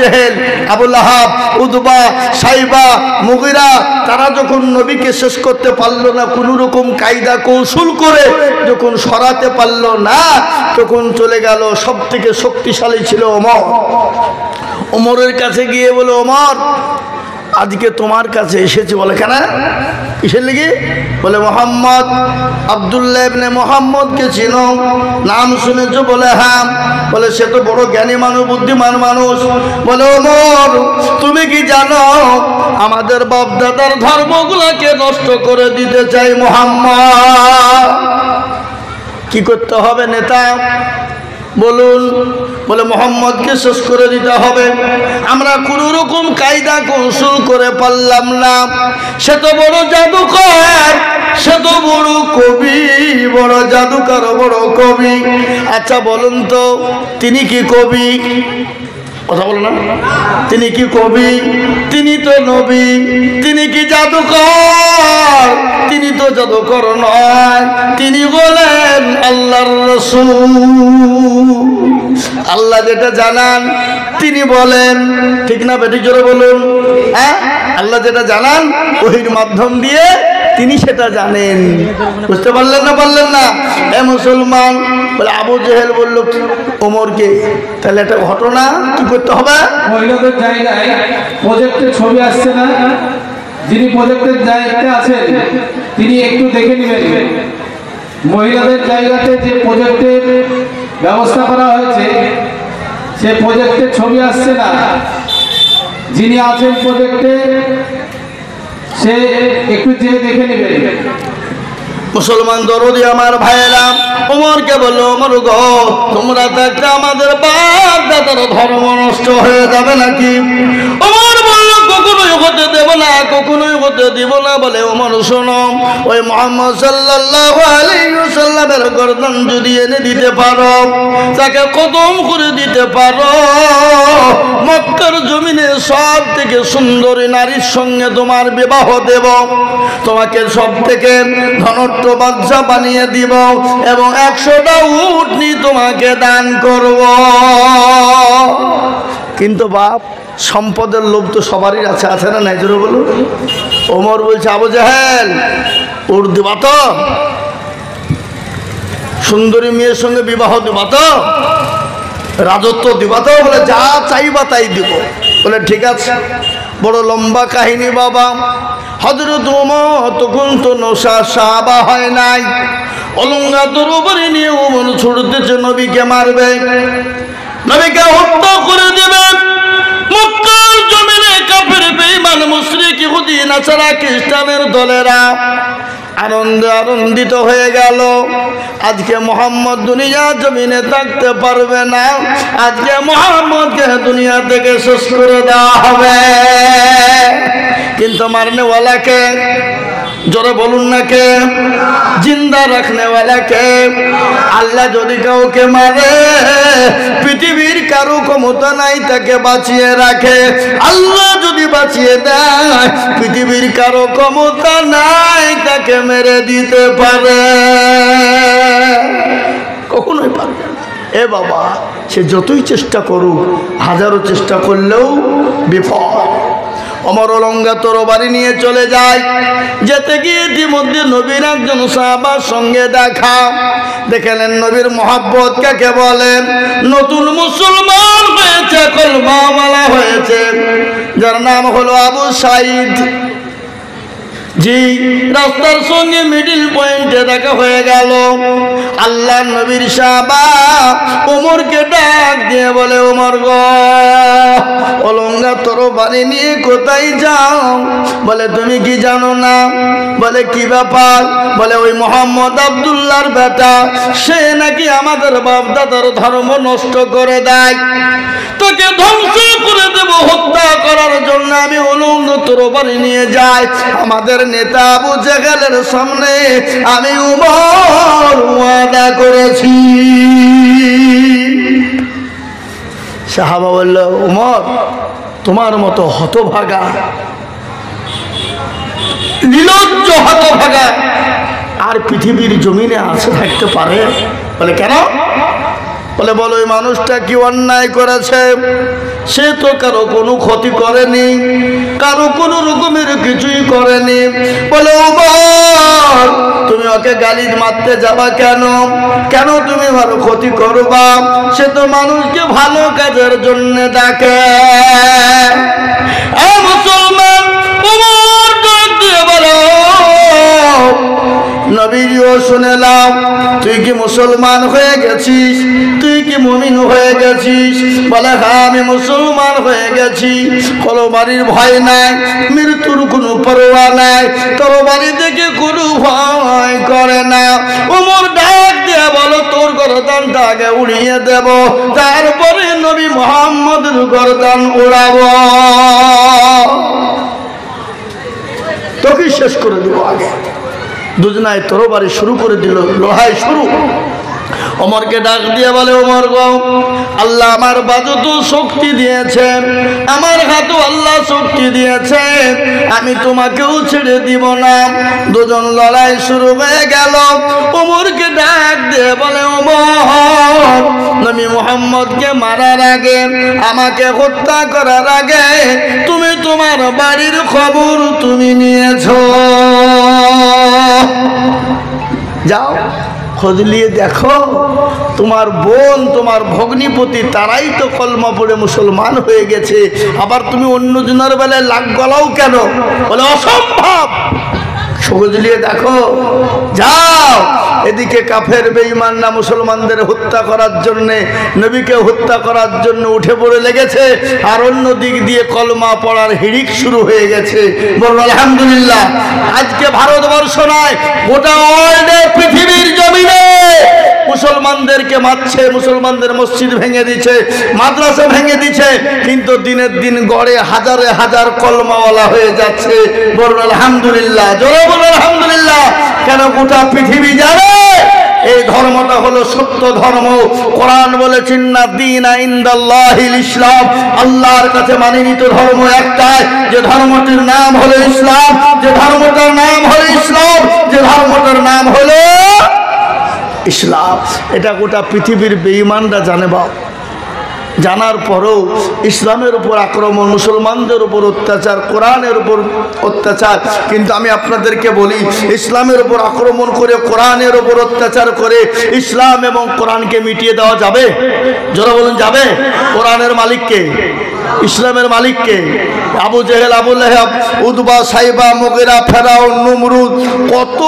Jahl, Abu Lahab, Utba, Saiba, Mughira তারা যখন নবীকে শেষ করতে পারলো না, কোনো রকম কায়দা কৌশল করে যখন সরাতে পারলো না, তখন চলে গেল সব থেকে শক্তিশালী ছিল ওমর। ওমরের কাছে গিয়ে বলে, ওমর আজকে তোমার কাছে এসেছি। বলে কেন, কিসের লেগে? বলে মোহাম্মদ, আব্দুল্লাহ ইবনে মোহাম্মদকে চিনো, নাম শুনেছো? বলে হ্যাঁ। বলে সে তো বড় জ্ঞানী মানুষ, বুদ্ধিমান মানুষ। বলে ওমর তুমি কি জানো আমাদের বাপ দাদার ধর্মগুলোকে নষ্ট করে দিতে চাই মোহাম্মদ। কি করতে হবে নেতা বলুন? বলে মোহাম্মদকে শেষ করে দিতে হবে। আমরা কোনো রকম কায়দা কৌশল করে পারলাম না। সে তো বড় জাদুকর, সে তো বড় কবি, বড় জাদুকর, বড় কবি। আচ্ছা বলুন তো তিনি কি কবি? কথা বলো না। তিনি কি কবি? তিনি তো নবী। তিনি কি জাদুকর? তিনি তো জাদুকর নয়, তিনি বলেন আল্লাহর রাসূল। আল্লাহ যেটা জানান তিনি বলেন, ঠিক না বেটি? জোরে বলুন। হ্যাঁ, আল্লাহ যেটা জানান ওহির মাধ্যম দিয়ে তিনি সেটা জানেন। বুঝতে পারলেন না? পারলেন না? এ মুসলমান, বলে আবু জেহেল বলল ওমরকে, তাহলে একটা ঘটনা কি করতে হবে? মহিলাদের জায়গায় প্রজেক্টের ছবি আসছে না, যিনি প্রজেক্টের জায়গাতে আছেন তিনি একটু দেখে নেবেন। মহিলাদের জায়গাতে যে প্রজেক্টের ব্যবস্থা করা হয়েছে সে প্রজেক্টের ছবি আসছে না, যিনি আছেন প্রজেক্টে সে একটু যেয়ে দেখে নেবেন। মুসলমান দরদি আমার ভাইয়েরা ওমরকে বললো, ওমর গো তোমরা থাকতে আমাদের বাপ দাদার ধর্ম নষ্ট হয়ে যাবে নাকি? ওমর বললো কখনোই হতে দেব না, কখনোই হতে দিব না। বলে ওমর শোনো, ওই মুহাম্মদ সাল্লাল্লাহু আলাইহি ওয়াসাল্লামের গর্দন যদি এনে দিতে পারো, তাকে কদম করে দিতে পারো, মক্কার জমিনে সব থেকে সুন্দরী নারীর সঙ্গে তোমার বিবাহ দেব, তোমাকে সব থেকে ধনট্ট বাদশা বানিয়ে দিব এবং 100টা উটনি তোমাকে দান করব। কিন্তু বাপ সম্পদের লোভ তো সবারই আছে, আছে না নাই? জোরে বলুন। ওমর বলছে আবু জাহেল উট দিবা তো? সুন্দরী মেয়ের সঙ্গে বিবাহ দিবা তো? রাজত্ব দিবা তো? বলে যা চাইবা তাই দিব। বলে ঠিক আছে। বড় লম্বা কাহিনী বাবা। হযরত ওমর তখন তো নশা সাহাবা হয় নাই, অলঙ্ঘা তরবারি নিয়ে ওমর ছুটতেছে নবীকে মারবে, নবীকে হত্যা করে দেবে। মক্কার জমিনে কাফের বেঈমান মুশরিক ইহুদি নাসারা খ্রিস্টানের দলেরা আনন্দিত হয়ে গেল। আজকে মোহাম্মদ দুনিয়া জমিনে থাকতে পারবে না, আজকে মোহাম্মদকে দুনিয়া থেকে শেষ করে দেওয়া হবে। কিন্তু মারনেওয়ালাকে, জোরে বলুন না কে? জিন্দা রাখনেওয়ালাকে। আল্লাহ যদি কাউকে মারে পৃথিবীর কারো ক্ষমতা নাই তাকে বাঁচিয়ে রাখে। আল্লাহ যদি বাঁচিয়ে দেয় পৃথিবীর কারো ক্ষমতা নাই তাকে মেরে দিতে পারে, কখনোই পারবে না। এ বাবা, সে যতই চেষ্টা করুক, হাজারো চেষ্টা করলেও বিফল। ওমর অলঙ্ঘা তরবারি নিয়ে চলে যায়। যেতে গিয়ে ইতিমধ্যে নবীর একজন সাহাবার সঙ্গে দেখা। দেখলেন নবীর মহব্বত কাকে বলেন? নতুন মুসলমান হয়েছে, কলমাওয়ালা হয়েছে, যার নাম হলো আবু সাঈদ। জি, রাস্তার সঙ্গে মিডিল পয়েন্টে দেখা হয়ে গেল। আল্লাহ নবীর সাহাবা ওমরকে ডাক দিয়ে বলে, ওমর গো অলঙ্ঘা তরবারি নিয়ে কোথায় যাও? বলে তুমি কি জানো না? বলে কি ব্যাপার? বলে ওই মোহাম্মদ আব্দুল্লাহর বেটা, সে নাকি আমাদের বাপ দাদার ধর্ম নষ্ট করে দেয়, তোকে ধ্বংস করে দেব। হত্যা করার জন্য আমি অলঙ্ঘা তরবারি নিয়ে যাই। আমাদের নেতা আবু জাহেলের সামনে আমি ওমর ওয়াদা করেছি। সাহাবা বলল, ওমর তোমার মতো হতভাগা, নির্লজ্জ হতভাগা আর পৃথিবীর জমিনে আছে থাকতে পারে? বলে কেন? বলে বলো ওই মানুষটা কি অন্যায় করেছে? সে তো কারো কোনো ক্ষতি করেনি, কারো কোনো রকমের কিছুই করেনি। বলে ওমর তুমি ওকে গালি মারতে যাবা কেন? কেন তুমি ভালো ক্ষতি করবা? সে তো মানুষকে ভালো কাজের জন্য ডাকে। মুসলমান ওমর ডাক দিয়ে বলো নবীও শুনেলাম তুই কি মুসলমান হয়ে গেছিস? তুই কি মুমিন হয়ে গেছিস? বলে হ্যাঁ আমি মুসলমান হয়ে গেছি। তরবারির ভয় নাই, মৃত্যুর কোনো পরোয়া নাই, তরবারি থেকে কোনো ভয় করে না। ওমর ডাক দিয়ে বলো তোর গর্দানটা আগে উড়িয়ে দেব, তারপরে নবী মুহাম্মদের গর্দান উড়াবো, তোকে শেষ করে দেবো আগে। দুজনায় তরবারি শুরু করে দিল, লড়াই শুরু। ওমরকে ডাক দিয়ে বলে ওমর গো, আল্লাহ আমার বাজুতো শক্তি দিয়েছে, আমার হাতও আল্লাহ শক্তি দিয়েছে, আমি তোমাকেও ছেড়ে দিব না। দুজন লড়াই শুরু হয়ে গেল। ওমরকে ডাক দিয়ে বলে ওমর নবী মুহাম্মদকে মারার আগে, আমাকে হত্যা করার আগে তুমি তোমার বাড়ির খবর তুমি নিয়েছো, যাও খোঁজ নিয়ে দেখো তোমার বোন তোমার ভগ্নিপতি তারাই তো কলমা পড়ে মুসলমান হয়ে গেছে, আবার তুমি অন্য জনের বেলায় লাগ গলাও কেন? বলে অসম্ভব, খোঁজ নিয়ে দেখো, যাও। এদিকে কাফের বেঈমানরা মুসলমানদের হত্যা করার জন্য, নবীকে হত্যা করার জন্য উঠে পড়ে লেগেছে, আর অন্য দিক দিয়ে কলমা পড়ার হিড়িক শুরু হয়ে গেছে। বলুন আলহামদুলিল্লাহ। আজকে ভারতবর্ষ নয়, গোটা ওয়ার্ল্ডে, পৃথিবীর জমিনে মুসলমানদেরকে মারছে, মুসলমানদের মসজিদ ভেঙে দিচ্ছে, মাদ্রাসা ভেঙে দিচ্ছে, কিন্তু দিনের দিন গড়ে হাজারে হাজার কলমাওয়ালা হয়ে যাচ্ছে। বলুন আলহামদুলিল্লাহ, জোরে বলুন আলহামদুলিল্লাহ। কেন? গোটা পৃথিবী জানে এই ধর্মটা হলো সত্য ধর্ম। কোরআন বলেছেন না দীনা ইনদাল্লাহিল ইসলাম, আল্লাহর কাছে মানিত ধর্ম একটাই, যে ধর্মটির নাম হলো ইসলাম, যে ধর্মটার নাম হলো ইসলাম, যে ধর্মটার নাম হলো ইসলাম। এটা গোটা পৃথিবীর বেঈমানরা জানে। বাপ জানার পরেও ইসলামের উপর আক্রমণ, মুসলমানদের উপর অত্যাচার, কোরআনের উপর অত্যাচার। কিন্তু আমি আপনাদেরকে বলি, ইসলামের উপর আক্রমণ করে, কোরআনের উপর অত্যাচার করে ইসলাম এবং কোরআনকে মিটিয়ে দেওয়া যাবে? যারা বলুন যাবে? কোরআনের মালিককে, ইসলামের মালিককে। আবু জেহেল, আবু লাহাব, উতবা, সাইবা, মুগিরা, ফেরাউন, নমরুদ, কত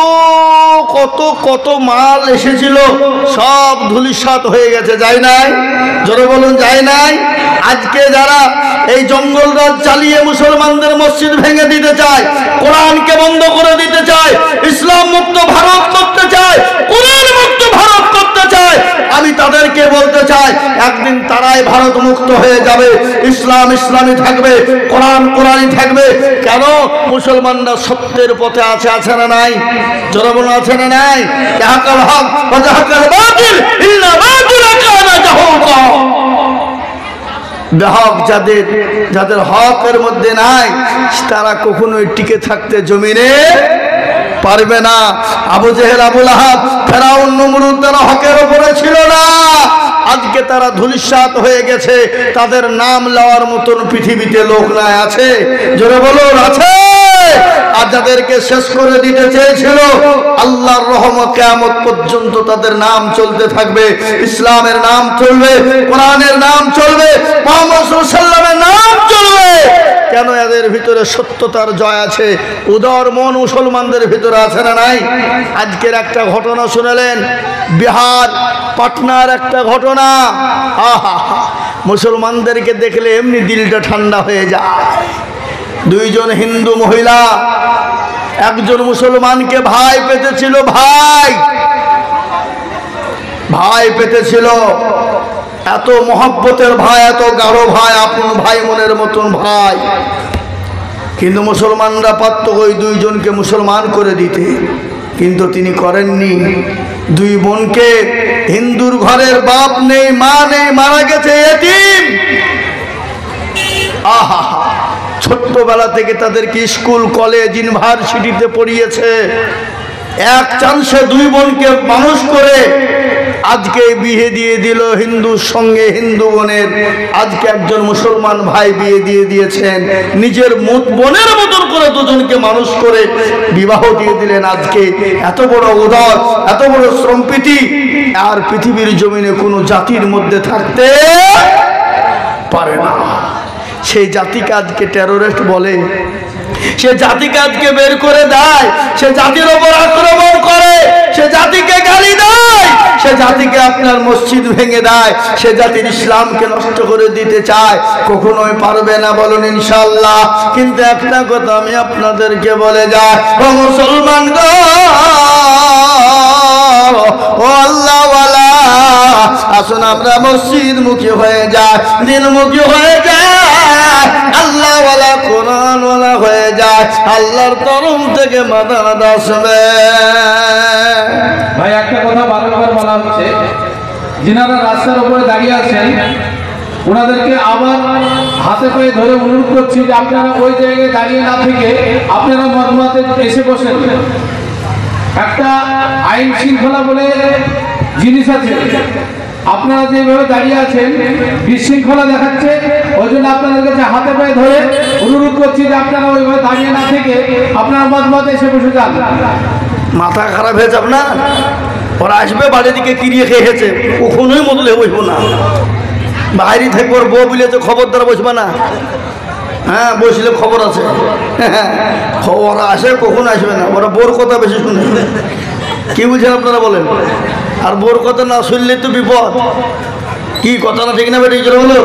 কত কত মাল এসেছিল, সব ধূলিসাৎ হয়ে গেছে, যায় নাই? জোরে বলুন যায় নাই? আজকে যারা এই জঙ্গলরাজ চালিয়ে মুসলমানদের মসজিদ ভেঙে দিতে চায়, কোরআনকে বন্ধ করে দিতে চায়, ইসলাম মুক্ত ভারত করতে চায়, কোরআন মুক্ত ভারত করতে চায়, আমি তাদেরকে বলতে চাই একদিন তারাই ভারত মুক্ত হয়ে যাবে। ইসলাম ইসলামই থাকবে, কোরআন কোরআনই থাকবে। কেন? মুসলমানরা সত্যের পথে আছে, আছে না নাই? জোরে বলুন আছে না নাই? যাহাকাল হক ওয়া যাহাকাল বাতিল ইল্লা বাতিলা কানা যাহুকা। বেহক যাদের হকের মধ্যে নাই, তারা কখনোই টিকে থাকতে জমিনে পারবে না। আবু জেহেল, আবু লাহাব, ফেরাউন, নমরুদ তারা হকের উপরে ছিল না, আজকে তারা ধূলিসাৎ হয়ে গেছে। তাদের নাম লওয়ার মতন পৃথিবীতে লোক নাই, আছে? জোরে বলুন আছে? আর যাদেরকে শেষ করে দিতে চেয়েছিল, আল্লাহর রহমত কিয়ামত পর্যন্ত তাদের নাম চলতে থাকবে, ইসলামের নাম চলবে, কোরআনের নাম চলবে, মুহাম্মদ সাল্লাল্লাহু আলাইহি ওয়াসাল্লামের নাম চলবে। কেন? এদের ভিতরে সত্যতার জয় আছে, উদার মন মুসলমানদের ভিতরে আছে না নাই? আজকের একটা ঘটনা শুনলেন, বিহার পাটনার একটা ঘটনা। মুসলমানদেরকে দেখলে এমনি দিলটা ঠান্ডা হয়ে যায়। দুইজন হিন্দু মহিলা একজন মুসলমানকে ভাই পেতেছিল, ভাই পেতেছিল, এত মহব্বতের ভাই, এত গাঢ় ভাই, আপন ভাই মনের মতন ভাই। কিন্তু মুসলমানরা পারত ওই দুইজনকে মুসলমান করে দিতে, কিন্তু তিনি করেননি। দুই বোনকে, হিন্দুর ঘরের বাপ নেই, মা নেই, মারা গেছে, এতিম। আহা, ছোট্টবেলা থেকে তাদেরকে স্কুল, কলেজ, ইউনিভার্সিটিতে পড়িয়েছে, এক চান্সে দুই বোনকে মানুষ করে আজকে বিয়ে দিয়ে দিল হিন্দুর সঙ্গে হিন্দু বোনের। আজকে একজন মুসলমান ভাই বিয়ে দিয়ে দিয়েছেন, নিজের বোনের মতন করে দুজনকে মানুষ করে বিবাহ দিয়ে দিলেন। আজকে এত বড় উদার, এত বড় শ্রমপ্রীতি আর পৃথিবীর জমিনে কোনো জাতির মধ্যে থাকতে পারে না। সেই জাতিকে আজকে টেরোরিস্ট বলে, সে জাতিকে আজকে বের করে দেয়, সে জাতির ওপর আক্রমণ করে, সে জাতিকে গালি দেয়, সে জাতিকে আপনার মসজিদ ভেঙে দেয়, সে জাতির ইসলামকে নষ্ট করে দিতে চায়। কখনোই পারবে না, বলুন ইনশাআল্লাহ। কিন্তু একটা কথা আমি আপনাদেরকে বলে যাই, ও মুসলমান গো, ও আল্লাহওয়ালা, আসুন আমরা মসজিদ মুখী হয়ে যাই, দিনমুখী হয়ে যায়, আল্লাহওয়ালা কোরআনওয়ালা হয়ে যায়, আল্লাহর তরফ থেকে মাদাদ আসবে। ভাই একটা কথা বারবার বলা হচ্ছে, যিনারা রাস্তার উপরে দাঁড়িয়ে আছেন ওনাদেরকে আবার হাতে পায়ে ধরে অনুরোধ করছি যে আপনারা ওই জায়গায় দাঁড়িয়ে না থেকে আপনারা মজমাতে এসে বসেন। একটা আইন শৃঙ্খলা বলে জিনিস আছে, আপনারা যেভাবে দাঁড়িয়ে আছেন বিশৃঙ্খলা দেখাচ্ছে, ওই জন্য আপনাদের কাছে হাতে পায়ে ধরে অনুরোধ করছি যে আপনারা ওইভাবে দাঁড়িয়ে না থেকে আপনারা মজমাতে এসে বসে যান। মাথা খারাপ হয়েছে আপনার? ওরা আসবে বাড়ির দিকে কিরিয়ে খেয়েছে, কখনোই মতলে বসবো না। বাইরে থেকে ওর বউ বলেছে খবরদার বসবে না। হ্যাঁ, বসলে খবর আছে। ওরা আসে, কখন আসবে না, ওরা বোর কথা বেশি শুনে। কি বুঝছেন আপনারা বলেন? আর বোর কথা না শুনলে তো বিপদ। কি কথা না ঠিক না বেটি বলো?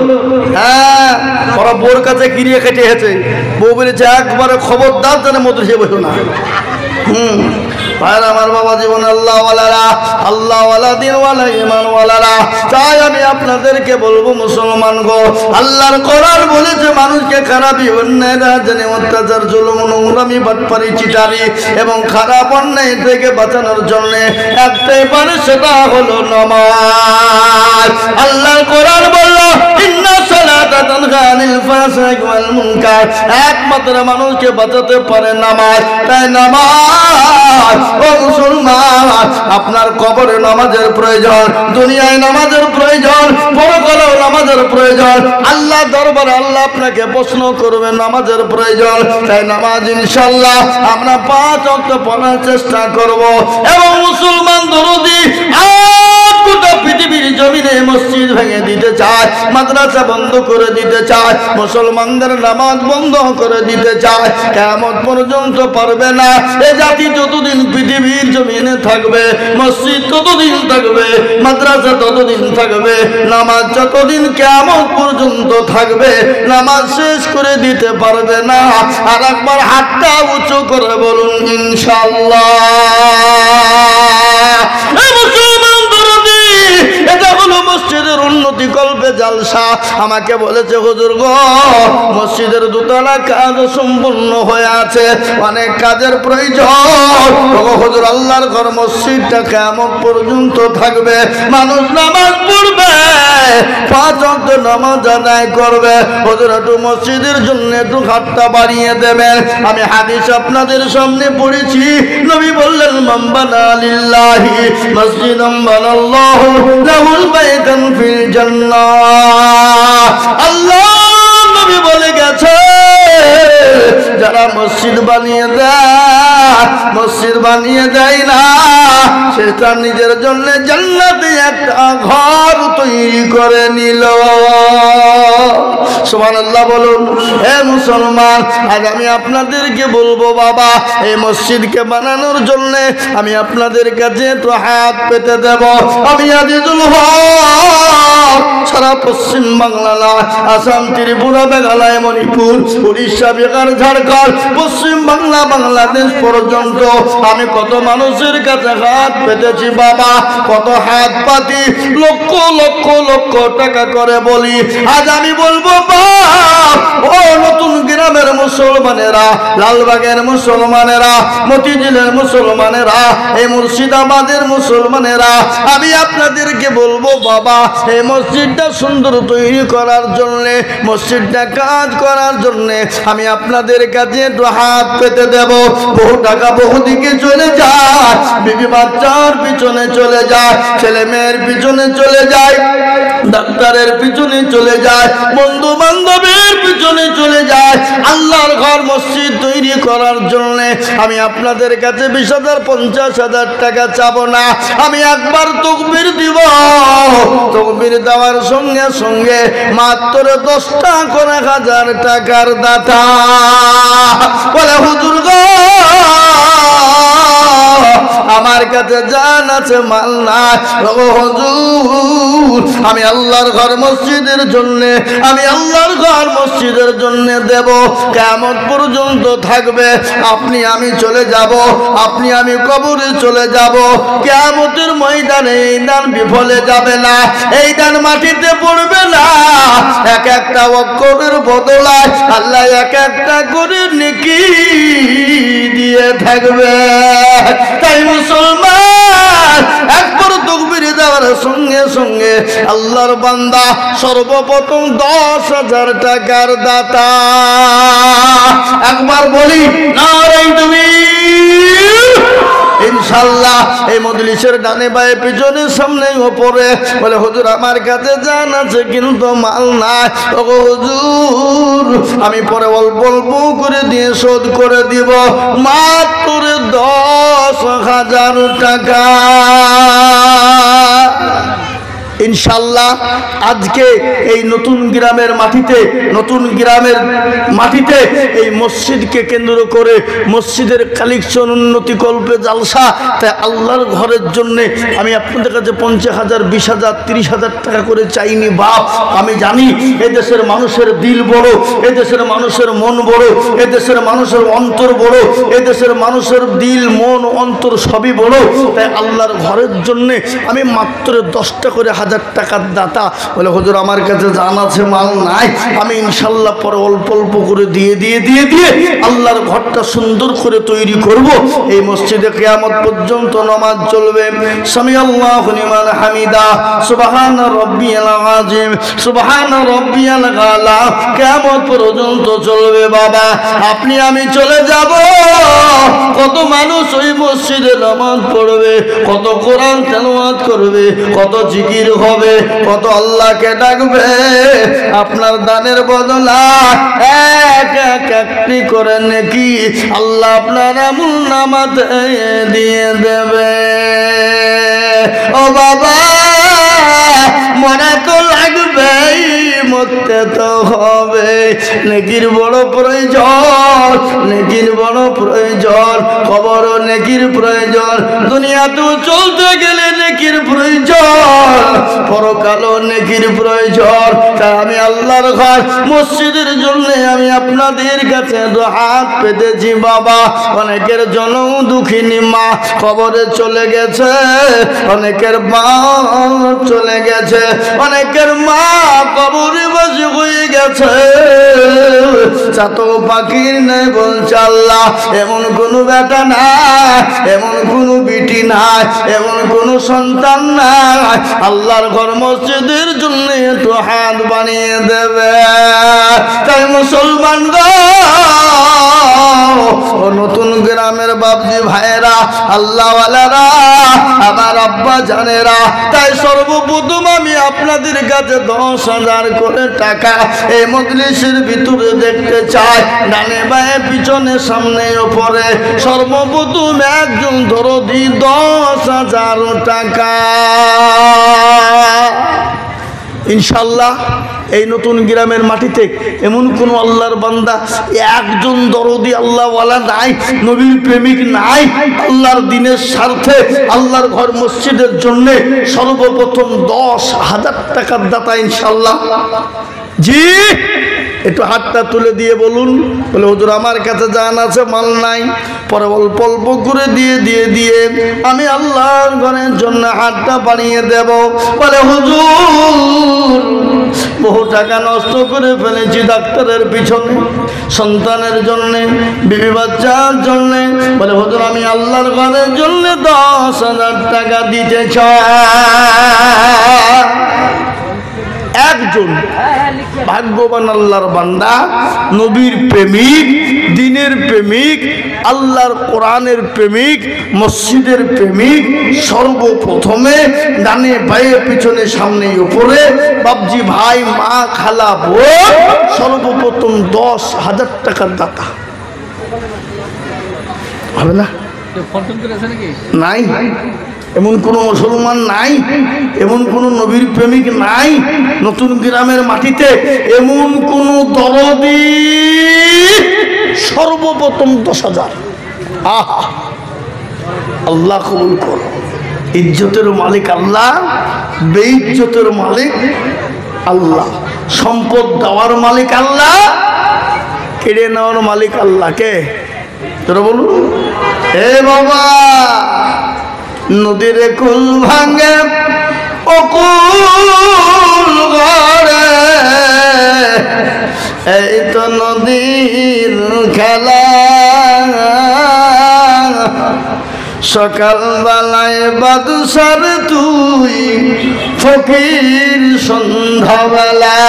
হ্যাঁ, ওরা বোর কাছে কিরিয়ে খেটে হেছে, বউ বলেছে একবারে খবরদার যেন মতো সে বসো না। আমার বাবা জীবন আল্লাহওয়ালারা, আল্লাহওয়ালা দিনওয়ালা ইমানওয়ালারা, তাই আমি আপনাদেরকে বলবো মুসলমান গো, আল্লাহর কোরআন বলেছে মানুষকে খারাপি অন্যায় রাজনী অত্যাচার জুলুম নোংরামি বাটপারি চিটারি এবং খারাপ অন্যায় থেকে বাঁচানোর জন্য একটাই পারে, সেটা হলো নামাজ। আল্লাহর কোরআন বললো ইন্না সালাতা তানহা আনিল ফাহশাই ওয়াল মুনকার, একমাত্র মানুষকে বাঁচাতে পারে নামাজ। তাই নামাজ, ও মুসলমান, আপনার কবরে নামাজের প্রয়োজন, দুনিয়ায় নামাজের প্রয়োজন, পরকালেও নামাজের প্রয়োজন। আল্লাহ দরবারে আল্লাহ আপনাকে প্রশ্ন করবে, নামাজের প্রয়োজন। তাই নামাজ ইনশাআল্লাহ আমরা 5 ওয়াক্ত পড়ার চেষ্টা করব। এবং মুসলমান দরদি গোটা পৃথিবীর জমিনে মসজিদ ভেঙে দিতে চায়, মাদ্রাসা বন্ধ করে দিতে চায়, মুসলমানদের নামাজ বন্ধ করে দিতে চায়, কিয়ামত পর্যন্ত পারবে না। এ জাতি যতদিন পৃথিবীর জমিনে থাকবে, মসজিদ ততদিন থাকবে, মাদ্রাসা ততদিন থাকবে, নামাজ যতদিন কিয়ামত পর্যন্ত থাকবে, নামাজ শেষ করে দিতে পারবে না। আর একবার হাতটা উঁচু করে বলুন ইনশাআল্লাহ। এটা হলো মসজিদের উন্নতি কল্পে জালসা। আমাকে বলেছে হুজুর গো, মসজিদের দোতলা কাজ সম্পূর্ণ হয়ে আছে, অনেক কাজের প্রয়োজন। হুজুর আল্লাহর ঘর মসজিদটা কিয়ামত পর্যন্ত থাকবে, মানুষ নামাজ পড়বে, 5 ওয়াক্ত নামাজ আদায় করবে। হুজুর একটু মসজিদের জন্য একটু হাতটা বাড়িয়ে দেবেন। আমি হাদিস আপনাদের সামনে পড়েছি, নবী বললেন মান বানা লিল্লাহি মসজিদান বানাল্লাহু লাহুল বাইতান ফিল জান্নাহ। আল্লাহ নবী বলে গেছে, যারা মসজিদ বানিয়ে দেয়, মসজিদ বানিয়ে দেয় না, সে তার নিজের জন্য জান্নাতে একটা ঘর তৈরি করে নিল। সুবহানাল্লাহ বলুন। হে মুসলমান, আজ আমি আপনাদেরকে বলবো বাবা, এই মসজিদকে বানানোর জন্য আমি আপনাদের কাছে তো হাত পেতে দেব। আমি আজিজুল হক সারা পশ্চিম বাংলা, আসাম, ত্রিপুরা, মেঘালয়, মণিপুর, উড়িষ্যা, বিহার, ঝাড়খণ্ড, পশ্চিম বাংলা, বাংলাদেশ পর্যন্ত আমি কত মানুষের কাছে হাত পেতেছি বাবা, কত হাত পাতি, লক্ষ লক্ষ লক্ষ টাকা করে বলি। আজ আমি বলবো বাপ, ও নতুন গ্রামের মুসলমান মুসলমানেরা, লালবাগের মুসলমানেরা, মতিঝিলের মুসলমানেরা, এই মুর্শিদাবাদের মুসলমানেরা, আমি আপনাদেরকে বলবো বাবা, এই মসজিদটা সুন্দর তৈরি করার জন্যে, মসজিদটা কাজ করার জন্যে আমি আপনাদের কাছে একটু হাত পেতে দেব। বহু টাকা বহুদিকে চলে যায়, বিবি বাচ্চার পিছনে চলে যায়, ছেলে মেয়ের পিছনে চলে যায়, ডাক্তারের পিছনে চলে যায়, বন্ধু বান্ধবের পিছনে চলে যায়। আল্লাহর ঘর মসজিদ তৈরি করার জন্য আমি আপনাদের কাছে 20,000 50,000 টাকা চাবো না, আমি একবার তাকবীর দিব। তাকবীর দেওয়ার সঙ্গে সঙ্গে মাত্র 10টা করে 1,000 টাকার দাতা বলে হুজুর গো আমার কাছে জান আছে মাল নাই, ও হুজুর আমি আল্লাহর ঘর মসজিদের জন্য, আমি আল্লাহর ঘর মসজিদের জন্য দেব, কিয়ামত পর্যন্ত থাকবে। আপনি আমি চলে যাব, আপনি আমি কবরে চলে যাব, কিয়ামতের ময়দানে এই দান বিফলে যাবে না, এই দান মাটিতে পড়বে না। এক একটা অক্ষরের বদলায় আল্লাহ এক একটা করে নেকি দিয়ে থাকবে। তাই মুসলমান একবার তাকবীর দেওয়ার সঙ্গে সঙ্গে আল্লাহর বান্দা সর্বপ্রথম 10,000 টাকার দাতা। একবার বলি নারে তাকবীর। ইনশাআল্লাহ এই মজলিসের ডানে বায়ে পিছনে সামনে উপরে বলে হুজুর আমার কাছে জান আছে কিন্তু মাল নাই, ও হুজুর আমি পরে অল্প অল্প করে দিয়ে শোধ করে দিব, মাত্র 10,000 টাকা। ইনশাআল্লাহ আজকে এই নতুন গ্রামের মাটিতে এই মসজিদকে কেন্দ্র করে মসজিদের কালেকশন উন্নতি কল্পে জালসা। তাই আল্লাহর ঘরের জন্য আমি আপনাদের কাছে 50,000 20,000 30,000 টাকা করে চাইনি বাপ। আমি জানি এই দেশের মানুষের দিল বড়, এই দেশের মানুষের মন বড়, এই দেশের মানুষের অন্তর বড়, এই দেশের মানুষের দিল মন অন্তর সবই বড়। তাই আল্লাহর ঘরের জন্য আমি মাত্র 10টা করে 1,000 টাকার দাতা। বলে হুজুর আমার কাছে জান আছে মাল নাই, আমি ইনশাআল্লাহ পরে অল্প অল্প করে দিয়ে আল্লাহর ঘরটা সুন্দর করে তৈরি করব। এই মসজিদে কিয়ামত পর্যন্ত নামাজ চলবে, সামি আল্লাহু লিমান হামিদা, সুবহান রাব্বিয়াল আযীম, সুবহান রাব্বিয়াল আলা, কিয়ামত পর্যন্ত চলবে। বাবা আপনি আমি চলে যাব, কত মানুষ ওই মসজিদে নামাজ পড়বে, কত কোরআন তেলাওয়াত করবে, কত জিকির হবে, কত আল্লাহকে ডাকবে। আপনার দানের বদলা এক একটি করে নেকি আল্লাহ আপনার আমল নামাতে দিয়ে দেবে। ও বাবা মনে তো লাগবেই, মরতে তো হবে, নেকির বড় প্রয়োজন, নেকির বড় প্রয়োজন, কবর নেকির প্রয়োজন, দুনিয়াতে চলতে গেলে নেকির প্রয়োজন, পরকালও নেকির প্রয়োজন। তাই আমি আল্লাহর ঘর মসজিদের জন্য আমি আপনাদের কাছে হাত পেতেছি বাবা। অনেকের জন্ম দুঃখিনী মা কবরে চলে গেছে, অনেকের মা চলে গেছে, অনেকের মা কবরে বসে হয়ে গেছে, চাতো পাখির নেই বলছে আল্লাহ এমন কোন বেটা নাই, এমন কোন বিটি নাই, এমন কোন সন্তান নাই আল্লাহর ঘর মসজিদের জন্য একটু হাত বানিয়ে দেবে। তাই মুসলমান গো ও নতুন গ্রামের বাবজি ভাইয়েরা, আল্লাহওয়ালারা, আমার আব্বা জানেরা, তাই সর্বপ্রথম আমি আপনাদের কাছে 10,000 করে টাকা এই মজলিসের ভিতরে দেখতে চাই, ডানে বায়ে পিছনে সামনে উপরে। সর্বপ্রথম একজন দরদি 10,000 টাকা। ইনশাআল্লাহ এই নতুন গ্রামের মাটিতে এমন কোন আল্লাহর বান্দা, একজন দরদি আল্লাহওয়ালা নাই, নবীর প্রেমিক নাই, আল্লাহর দিনের স্বার্থে আল্লাহর ঘর মসজিদের জন্য সর্বপ্রথম 10,000 টাকার দাতা। ইনশাআল্লাহ জি একটু হাতটা তুলে দিয়ে বলুন। বলে হুজুর আমার কাছে জান আছে, মাল নাই। পরে অল্প অল্প করে দিয়ে আমি আল্লাহর ঘরের জন্য হাতটা বাড়িয়ে দেব। বলে হুজুর বহু টাকা নষ্ট করে ফেলেছি ডাক্তারের পিছনে, সন্তানের জন্য, বিবি বাচ্চার জন্য। বলে হুজুর আমি আল্লাহর ঘরের জন্য 10,000 টাকা দিতে চাই। একজন ভাগ্যবান আল্লাহর বান্দা, নবীর প্রেমিক, দ্বীনের প্রেমিক, আল্লাহর কোরআনের প্রেমিক, মসজিদের প্রেমিক, সর্বপ্রথমে ডানে বায়ে পিছনে সামনে উপরে বাপজি ভাই মা খালা বোন সর্বপ্রথম 10,000 টাকার দাতা হবে না? নাই এমন কোন মুসলমান নাই, এমন কোন নবীর প্রেমিক নাই নতুন গ্রামের মাটিতে, এমন কোন দরদি সর্বপ্রথম 10,000। আহা, আল্লাহ কবুল করো। ইজ্জতের মালিক আল্লাহ, বেইজ্জতের মালিক আল্লাহ, সম্পদ দেওয়ার মালিক আল্লাহ, কেড়ে নেওয়ার মালিক আল্লাহ। কে? তোরা বলুন। এ বাবা, নদীর কুল ভাঙে অকুল ঘরে, এই তো নদীর খেলা। সকালবেলায় বাদশার তুই ফকির সন্ধ্যাবেলা।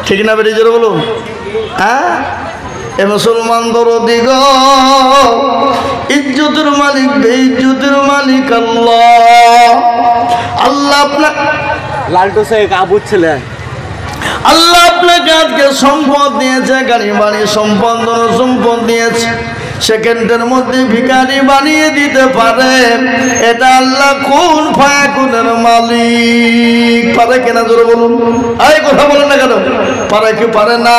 ঠিক না বেরিয়ে জোরে বলুন। হ্যাঁ, এ মুসলমান দরদি গো, ইজ্জতের মালিক বেইজ্জতের মালিক আল্লাহ। আল্লাহ আপনার লালটু শেখ আবুর ছেলে, আল্লাহ আপনাকে আজকে সম্পদ দিয়েছে, গাড়ি বাড়ি সম্পদ সম্পদ দিয়েছে, সেকেন্ডের মধ্যে ভিখারি বানিয়ে দিতে পারে। এটা আল্লাহ কোন ফায়াকুনের মালিক। পারে কিনা জোরে বলুন। এই কথা বলেন না কেন? পারে কি পারে না?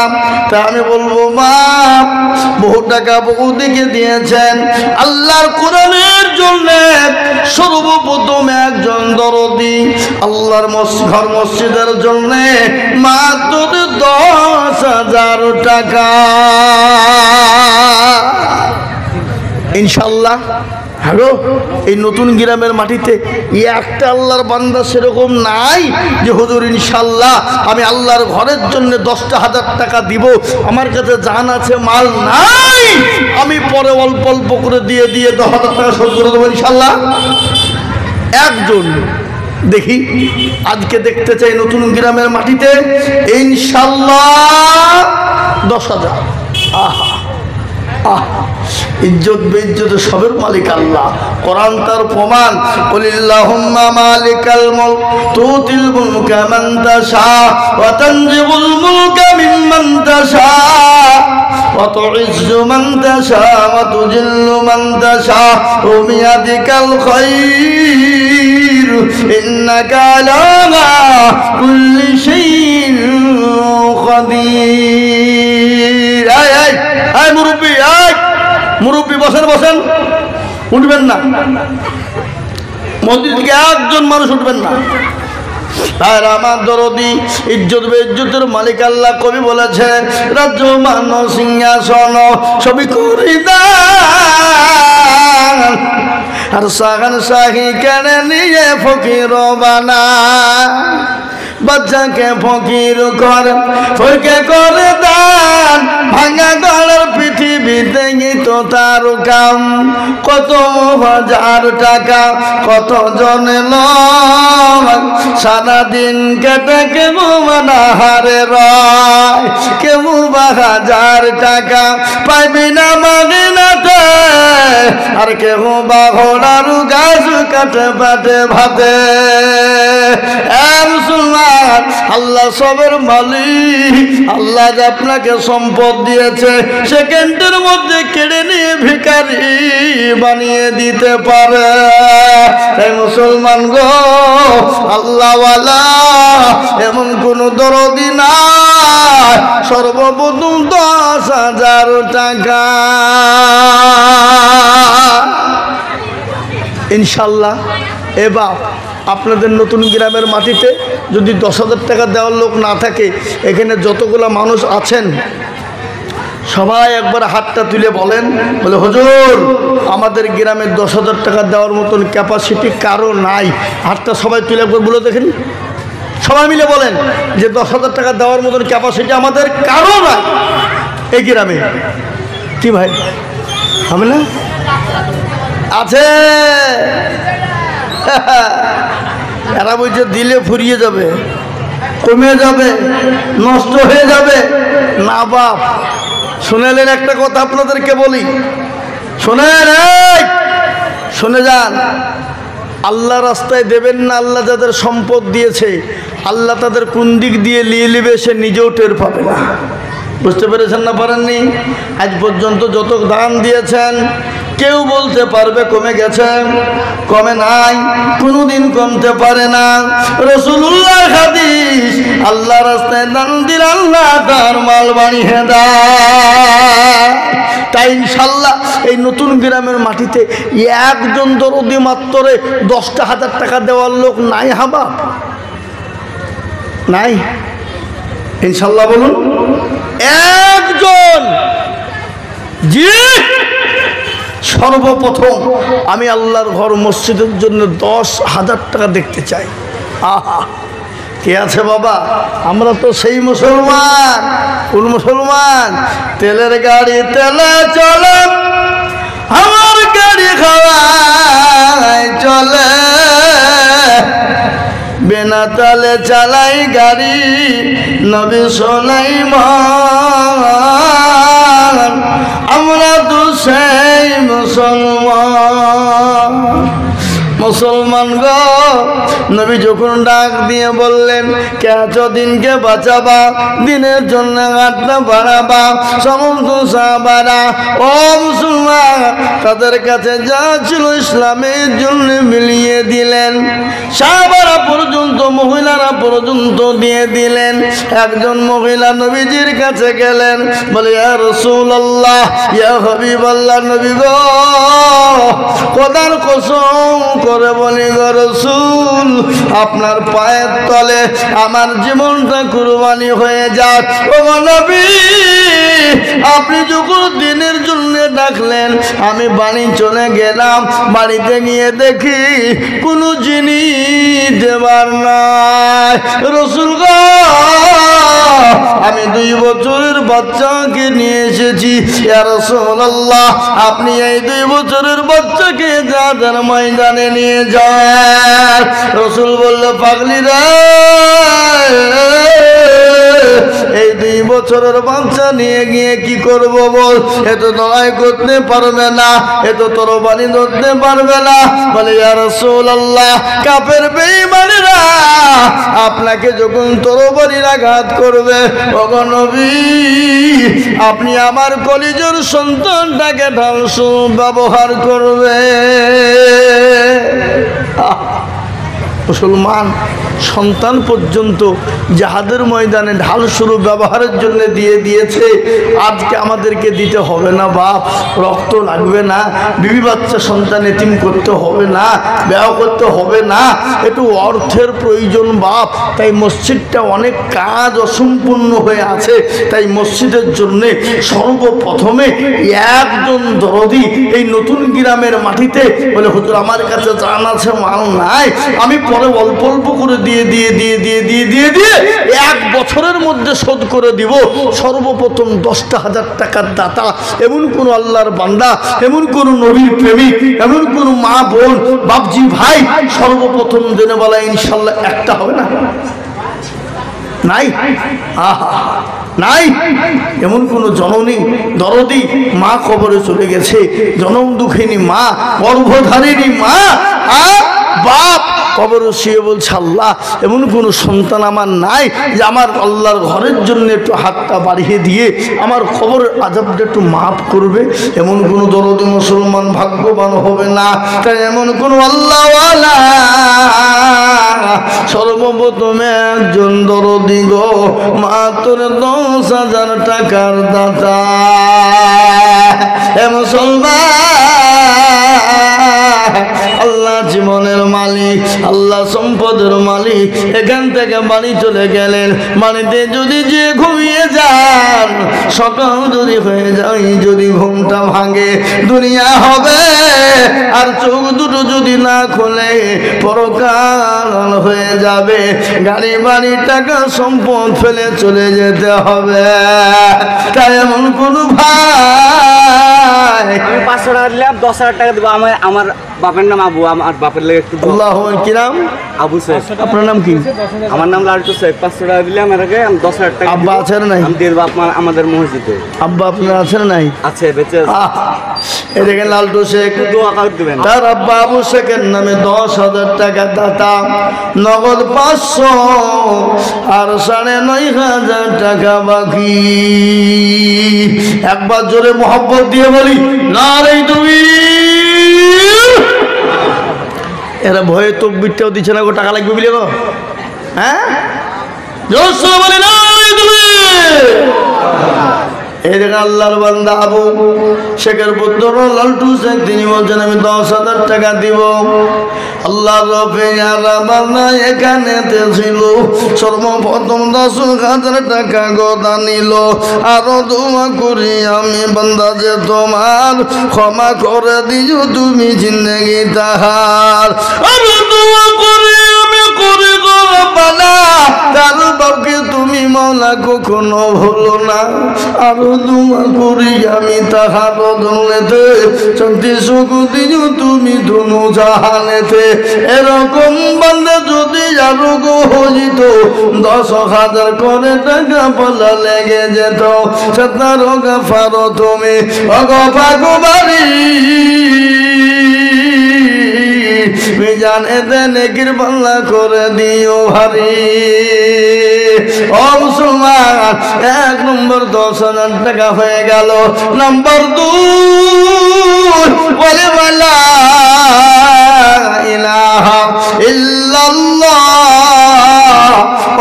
তা আমি বলবো মা, বহু টাকা বহু দিকে দিয়েছেন আল্লাহর কোরআনের জন্য। সর্বপ্রথম একজন দরদি আল্লাহর ঘর মসজিদের জন্য মাত্র 10,000 টাকা। ইনশাল্লাহ হ্যালো, এই নতুন গ্রামের মাটিতে একটা আল্লাহর বান্দা সেরকম নাই যে হুজুর ইনশাল্লাহ আমি আল্লাহর ঘরের জন্য 10,000 টাকা দিব, আমার কাছে জান আছে মাল নাই, আমি পরে অল্প অল্প করে দিয়ে 10,000 টাকা শোধ করে দেবো ইনশাল্লাহ। একজন দেখি আজকে দেখতে চাই নতুন গ্রামের মাটিতে ইনশাল্লাহ 10,000। আহা আহা, ইজ্জত বেইজ্জত সবের মালিক আল্লাহ। কোরআন তার প্রমাণ। কুলিল্লাহুম্মা মালিকাল মুলক তুতিল মুলকা মান তাশা ওয়া তানজিবুল মুলকা মিম্মান তাশা ওয়া তুইজ্জু মান তাশা ওয়া তুজিল্লু মান তাশা ওয়া বিয়াদিকাল খায়র ইন্নাকা আলা কুল্লি শাইইন কাদির। আয় মুরব্বি, আয় মুরব্বি, বসেন বসেন, উঠবেন না মসজিদ থেকে একজন মানুষ উঠবেন না। আর আমার দরদি ইজ্জত বেইজ্জতের মালিক আল্লাহ কবি বলেছেন রাজ্য মান সিংহাসন সবই করি দান, আর সাগান শাহী কেড়ে নিয়ে ফকির বানা। বাচ্চাকে ফকির কর ফরকে করে দান, ভাঙা গলার পৃথিবীতে তো তার কাম। কত হাজার টাকা কত জনে নয়, সারাদিন কেটে কেউ মানাহারে রয়, কেউ 1000 টাকা পাইবি না মাগিনাতে, আর কেউ বা ঘোড়ার গাছ কাটে পাটে ভাতে। মুসলমান, আল্লাহ সবের মালিক, আল্লাহ আপনাকে সম্পদ দিয়েছে, সেকেন্ডের মধ্যে কেড়ে নিয়ে ভিখারি বানিয়ে দিতে পারে। তাই মুসলমান গো, আল্লাহওয়ালা এমন কোন দরদি নাই। সর্বপ্রথম 10,000 টাকা ইনশাল্লাহ। এবার আপনাদের নতুন গ্রামের মাটিতে যদি 10,000 টাকা দেওয়ার লোক না থাকে, এখানে যতগুলো মানুষ আছেন সবাই একবার হাতটা তুলে বলেন, বলে হুজুর আমাদের গ্রামে 10,000 টাকা দেওয়ার মতন ক্যাপাসিটি কারো নাই। হাতটা সবাই তুলে একবার বলে দেখেন, সবাই মিলে বলেন যে 10,000 টাকা দেওয়ার মতন ক্যাপাসিটি আমাদের কারো নাই এই গ্রামে। কি ভাই হবে না? আছে। এরা বলছে দিলে ফুরিয়ে যাবে, কমে যাবে, নষ্ট হয়ে যাবে। না বাপ, শুনেলেন একটা কথা আপনাদেরকে বলি, শোনেন, শুনে যান। আল্লাহ রাস্তায় দেবেন না, আল্লাহ যাদের সম্পদ দিয়েছে আল্লাহ তাদের কোন দিক দিয়ে নিয়ে নেবে সে নিজেও টের পাবে না। বুঝতে পেরেছেন না পারেননি? আজ পর্যন্ত যত দান দিয়েছেন কেউ বলতে পারবে কমে গেছে? কমে নাই, কোনোদিন কমতে পারে না। রাসূলুল্লাহর হাদিস, আল্লাহ রাস্তায় দান দিলে আল্লাহ তার মাল বাড়িয়ে দেয়। তাই ইনশাল্লাহ এই নতুন গ্রামের মাটিতে একজন দরদি মাত্রে 10,000 টাকা দেওয়ার লোক নাই হাবা? নাই? ইনশাল্লাহ বলুন একজন। জি, সর্বপ্রথম আমি আল্লাহর ঘর মসজিদের জন্য 10,000 টাকা দেখতে চাই। আহা, কে আছে বাবা? আমরা তো সেই মুসলমান। কোন মুসলমান? তেলের গাড়ি তেলে চলে, আমার গাড়ি খাওয়ায় চলে, বিনা তালে চালাই গাড়ি, নবী শোনাই মান, আমরা তো সেই মুসলমান। মুসলমান গো, নবী যখন ডাক দিয়ে বললেন কেচ দিনকে বাঁচাবা, দিনের জন্য হাতটা বাড়াবা, সমস্ত সাহাবারা ও মুসলমান তাদের কাছে যা ছিল ইসলামের জন্য মিলিয়ে দিলেন। সাহাবারা পর্যন্ত, মহিলারা পর্যন্ত দিয়ে দিলেন। একজন মহিলা নবীজির কাছে গেলেন, বলে ইয়া রাসূলুল্লাহ, ইয়া হাবিবাল্লাহ, নবী গো খোদার কসম করে বলি গো রাসূল, আপনার পায়ের তলে আমার জীবনটা কুরবানি হয়ে যাক। ও নবী, আপনি যখন দিনের জন্য ডাকলেন আমি বাড়ি চলে গেলাম, বাড়িতে গিয়ে দেখি কোনো জিনিস দেবার নাই। রাসূল গো, আমি 2 বছরের বাচ্চাকে নিয়ে এসেছি। ইয়া রাসূলুল্লাহ, আপনি এই 2 বছরের বাচ্চাকে যাদের ময়দানে নিয়ে যান। রাসূল বলল, পাগলি রে, এই 2 বছরের বাচ্চা নিয়ে গিয়ে কি করব বল? এ তো লড়াই করতে পারবে না, এ তো তরবারি ধরতে পারবে না। বলে ইয়া রাসূলুল্লাহ, কাফের বেঈমানেরা আপনাকে যখন তরবারির আঘাত করবে, ওগো নবী আপনি আমার কলিজার সন্তানটাকে ঢালস্বরূপ ব্যবহার করবে। মুসলমান সন্তান পর্যন্ত জাহাদের ময়দানে ঢাল স্বরূপ ব্যবহারের জন্য দিয়ে দিয়েছে, আজকে আমাদেরকে দিতে হবে না বাপ? রক্ত লাগবে না? বিবি বাচ্চা সন্তান এতিম করতে হবে না? ব্যয় করতে হবে না? একটু অর্থের প্রয়োজন বাপ। তাই মসজিদটা অনেক কাজ অসম্পূর্ণ হয়ে আছে। তাই মসজিদের জন্য সর্বপ্রথমে একজন দরদি এই নতুন গ্রামের মাটিতে বলে, হুজুর আমার কাছে জান আছে, মাল নাই, আমি পরে অল্প অল্প করে দিয়ে দিয়ে দিয়ে দিয়ে দিয়ে দিয়ে দিয়ে 1 বছরের মধ্যে শোধ করে দিব। সর্বপ্রথম 10,000 টাকার দাতা এমন কোন আল্লাহর বান্দা, এমন কোন নবীর প্রেমিক, এমন কোন মা বোন বাপজি ভাই সর্বপ্রথম জেনে বলা ইনশাল্লাহ একটা হবে না? নাই? আহা, নাই? এমন কোন জননী দরদি মা কবরে চলে গেছে, জনম দুঃখিনী মা, গর্ভধারিণী মা, বাপ কবরে শুয়ে বলছে আল্লাহ এমন কোন সন্তান আমার নাই যে আমার আল্লাহর ঘরের জন্য একটু হাতটা বাড়িয়ে দিয়ে আমার খবরের আযাবটা একটু মাফ করবে। এমন কোন দরদি মুসলমান ভাগ্যবান হবে না। তাই এমন কোন আল্লাহওয়ালা সর্বপ্রথমে একজন দরদি গো, মাত্র 10,000 টাকার দাতা। এ মুসলমান, আল্লাহ জীবনের মালিক, আল্লাহ সম্পদের মালিক এখান থেকে বাড়ি চলে গেলেন। বাড়িতে যদি যে ঘুমিয়ে যান, সকাল যদি হয়ে যায়, যদি ঘুমটা ভাঙে দুনিয়া হবে, আর চোখ দুটো যদি না খোলে পরকাল হয়ে যাবে। গাড়ি বাড়ি টাকা সম্পদ ফেলে চলে যেতে হবে। তাই এমন কোন ভাই, আমি 500 টাকা দিলাম, 10,000 টাকা দেবো। আমার বাপের নাম আবু, আমার বাপের লেগে একটু আল্লাহ কি নাম? আবু শেখ। আপনার নাম কি? আমার নাম লালটু শেখ। 500 টাকা দিলাম এটাকে, আমি 10,000 টাকা আব্বা আছে না নাই? আমি দিয়ে দেবো আমাদের মসজিদে। আব্বা আপনার আছে না নাই? আছে, বেঁচে আছে। এই দেখেন লালটু শেখ, দোয়া করে দেবেন। তার আব্বা আবু শেখের নামে 10,000 টাকা দাতা, নগদ 500 আর 9,500 টাকা বাকি। একবার জোরে মোহাব্বত দিয়ে বলি নারে তুমি। এরা ভয়ে তকবীরটাও দিচ্ছে না গো, টাকা লাগবে বলে গো। হ্যাঁ জোর সরে বলি নারে তুমি। এই দেখেন আল্লাহর বান্দা আবু শেখের পুত্র লালটু শেখ, তিনি বলছেন আমি 10,000 টাকা দিব। আল্লাহর রফিয়ারা বান্দা এখানেতে ছিল, সর্বপ্রথম 10,000 টাকা গদা নিল। আরো দোয়া করি আমি বান্দা যে তোমার ক্ষমা করে দিও তুমি জিন্দেগি তাহার। আরো দোয়া করি আমি করি গো বালা, তার বাপকে তুমি মওলা কখনো ভুলো না। আরো দোয়া করি আমি তাহার বদলেতে শান্তি সুখ দিও তুমি দুনো জাহানেতে। এরকম বান্দা যদি আরো গো হইত, 10,000 করে টাকা বলা লেগে যেত। সত্তর গাফার তুমি অগফাগবারি মিজানে নেকির পাল্লা করে দিও ভারী। ও মুসলমান, 1 নম্বর 10,000 টাকা হয়ে গেল। নম্বর 2 বলে বলা ইলাহা ইল্লাল্লাহ,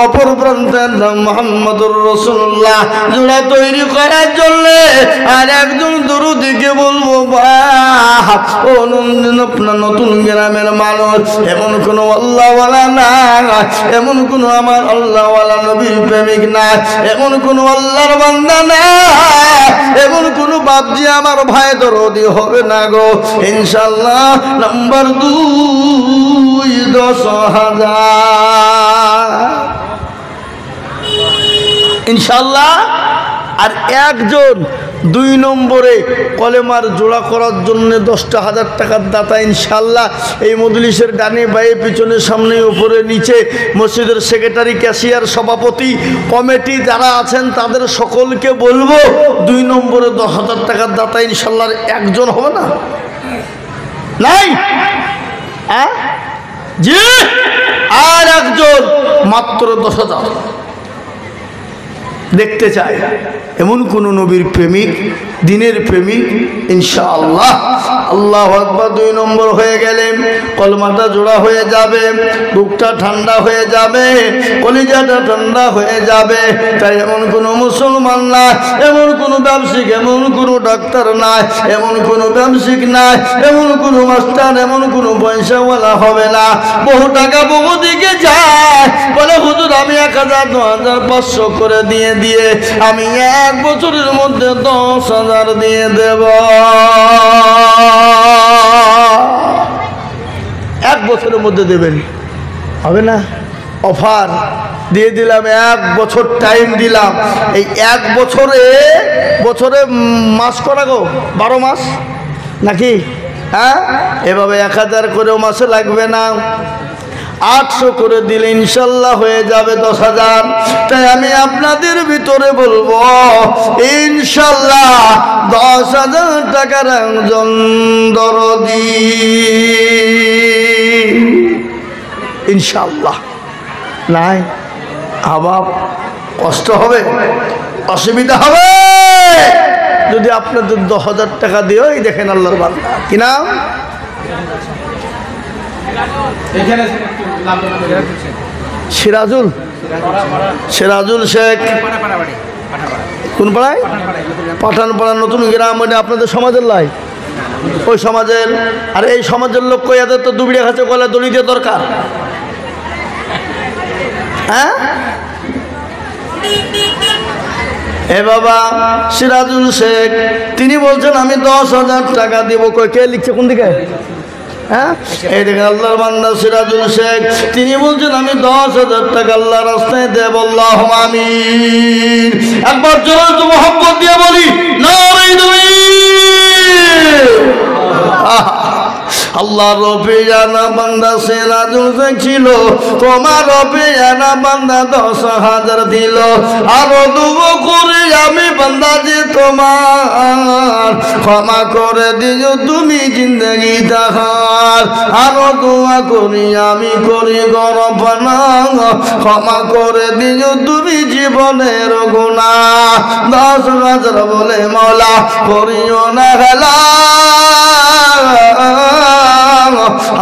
অপর প্রান্তের নাম মুহাম্মদুর রাসূলুল্লাহ জোড়া তৈরি করার জন্য আর একজন দরুদিকে বলবো বাপ ও আপনার নতুন গ্রামের মানুষ, এমন কোনো আল্লাহওয়ালা না, এমন কোনো আমার আল্লাহওয়ালা নবীর প্রেমিক না, এমন কোনো আল্লাহর বান্দা না, এমন কোনো বাপজি আমার ভাই দরদি হবে না গো ইনশাআল্লাহ। নাম্বার 2 10,000 ইনশাআল্লাহ। আর একজন 2 নম্বরে কলেমার জোড়া করার জন্য 10,000 টাকার দাতা ইনশাআল্লাহ। এই মজলিসের ডানে বায়ে পিছনে সামনে উপরে নিচে মসজিদের সেক্রেটারি, ক্যাশিয়ার, সভাপতি, কমিটি যারা আছেন তাদের সকলকে বলবো 2 নম্বরে 10,000 টাকার দাতা ইনশাআল্লাহ একজন হবে না? নাই? হ্যাঁ জি, আর একজন মাত্র 10,000 দেখতে চাই এমন কোন নবীর প্রেমিক, দিনের প্রেমিক ইনশাআল্লাহ। আল্লাহু আকবার। 2 নম্বর হয়ে গেলে কলমাটা জোড়া হয়ে যাবে, বুকটা ঠান্ডা হয়ে যাবে, কলিজাটা ঠান্ডা হয়ে যাবে। তাই এমন কোন মুসলমান না, এমন কোন ব্যবসায়িক, এমন কোন ডাক্তার নাই, এমন কোন ব্যবসায়িক নাই, এমন কোন মাস্টার, এমন কোন পয়সাওয়ালা হবে না। বহু টাকা বহু দিকে যায়, বলে হুজুর আমি 1,000 2,000 500 করে দিয়ে আমি 1 বছরের মধ্যে 10,000 দিয়ে দেব। 1 বছরের মধ্যে দেবেন, হবে না? অফার দিয়ে দিলাম, 1 বছর টাইম দিলাম। এই 1 বছরে মাস করা গো 12 মাস নাকি? হ্যাঁ, এভাবে 1,000 করেও মাসে লাগবে না, 800 করে দিলে ইনশাল্লাহ হয়ে যাবে 10,000। তাই আমি আপনাদের ভিতরে বলবো ইনশাল্লাহ 10,000 টাকার একজন দরদি ইনশাল্লাহ নাই। আবার কষ্ট হবে, অসুবিধা হবে যদি আপনাদের 10,000 টাকা দিও। এই দেখেন আল্লাহর বান্দা, কি নাম? সিরাজুল শেখ। কোন পাড়ায়? পাঠানপাড়া নতুন গ্রাম। আপনাদের সমাজের লাই ওই সমাজের। আর এই সমাজের লোক কই এদের তো দুবিড়ে খাচ্ছে গলা দড়ি দিয়ে দরকার। হ্যাঁ এ বাবা সিরাজুল শেখ তিনি বলছেন আমি 10,000 টাকা দিব। কই কে লিখছে কোন দিকে? হ্যাঁ এই দেখেন আল্লাহর বান্দা সিরাজুল শেখ তিনি বলছেন আমি 10,000 টাকা আল্লাহর রাস্তায় দেব। আল্লাহুম্মা আমিন। একবার জোরে তো মোহাম্মদ দিয়ে বলি নারে তাকবীর। আল্লাহ রবে জানা বান্দা সিরাজুল শেখ ছিল, তোমার রবে জানা বান্দা 10,000 দিল। আরো দুবো করে আমি বান্দা যে তোমার ক্ষমা করে দিও তুমি জিন্দগি তাহার। আরো দোয়া করি আমি করি গরবানা ক্ষমা করে দিও তুমি জীবনের গুনাহ। 10,000 বলে মওলা করিও না হেলা।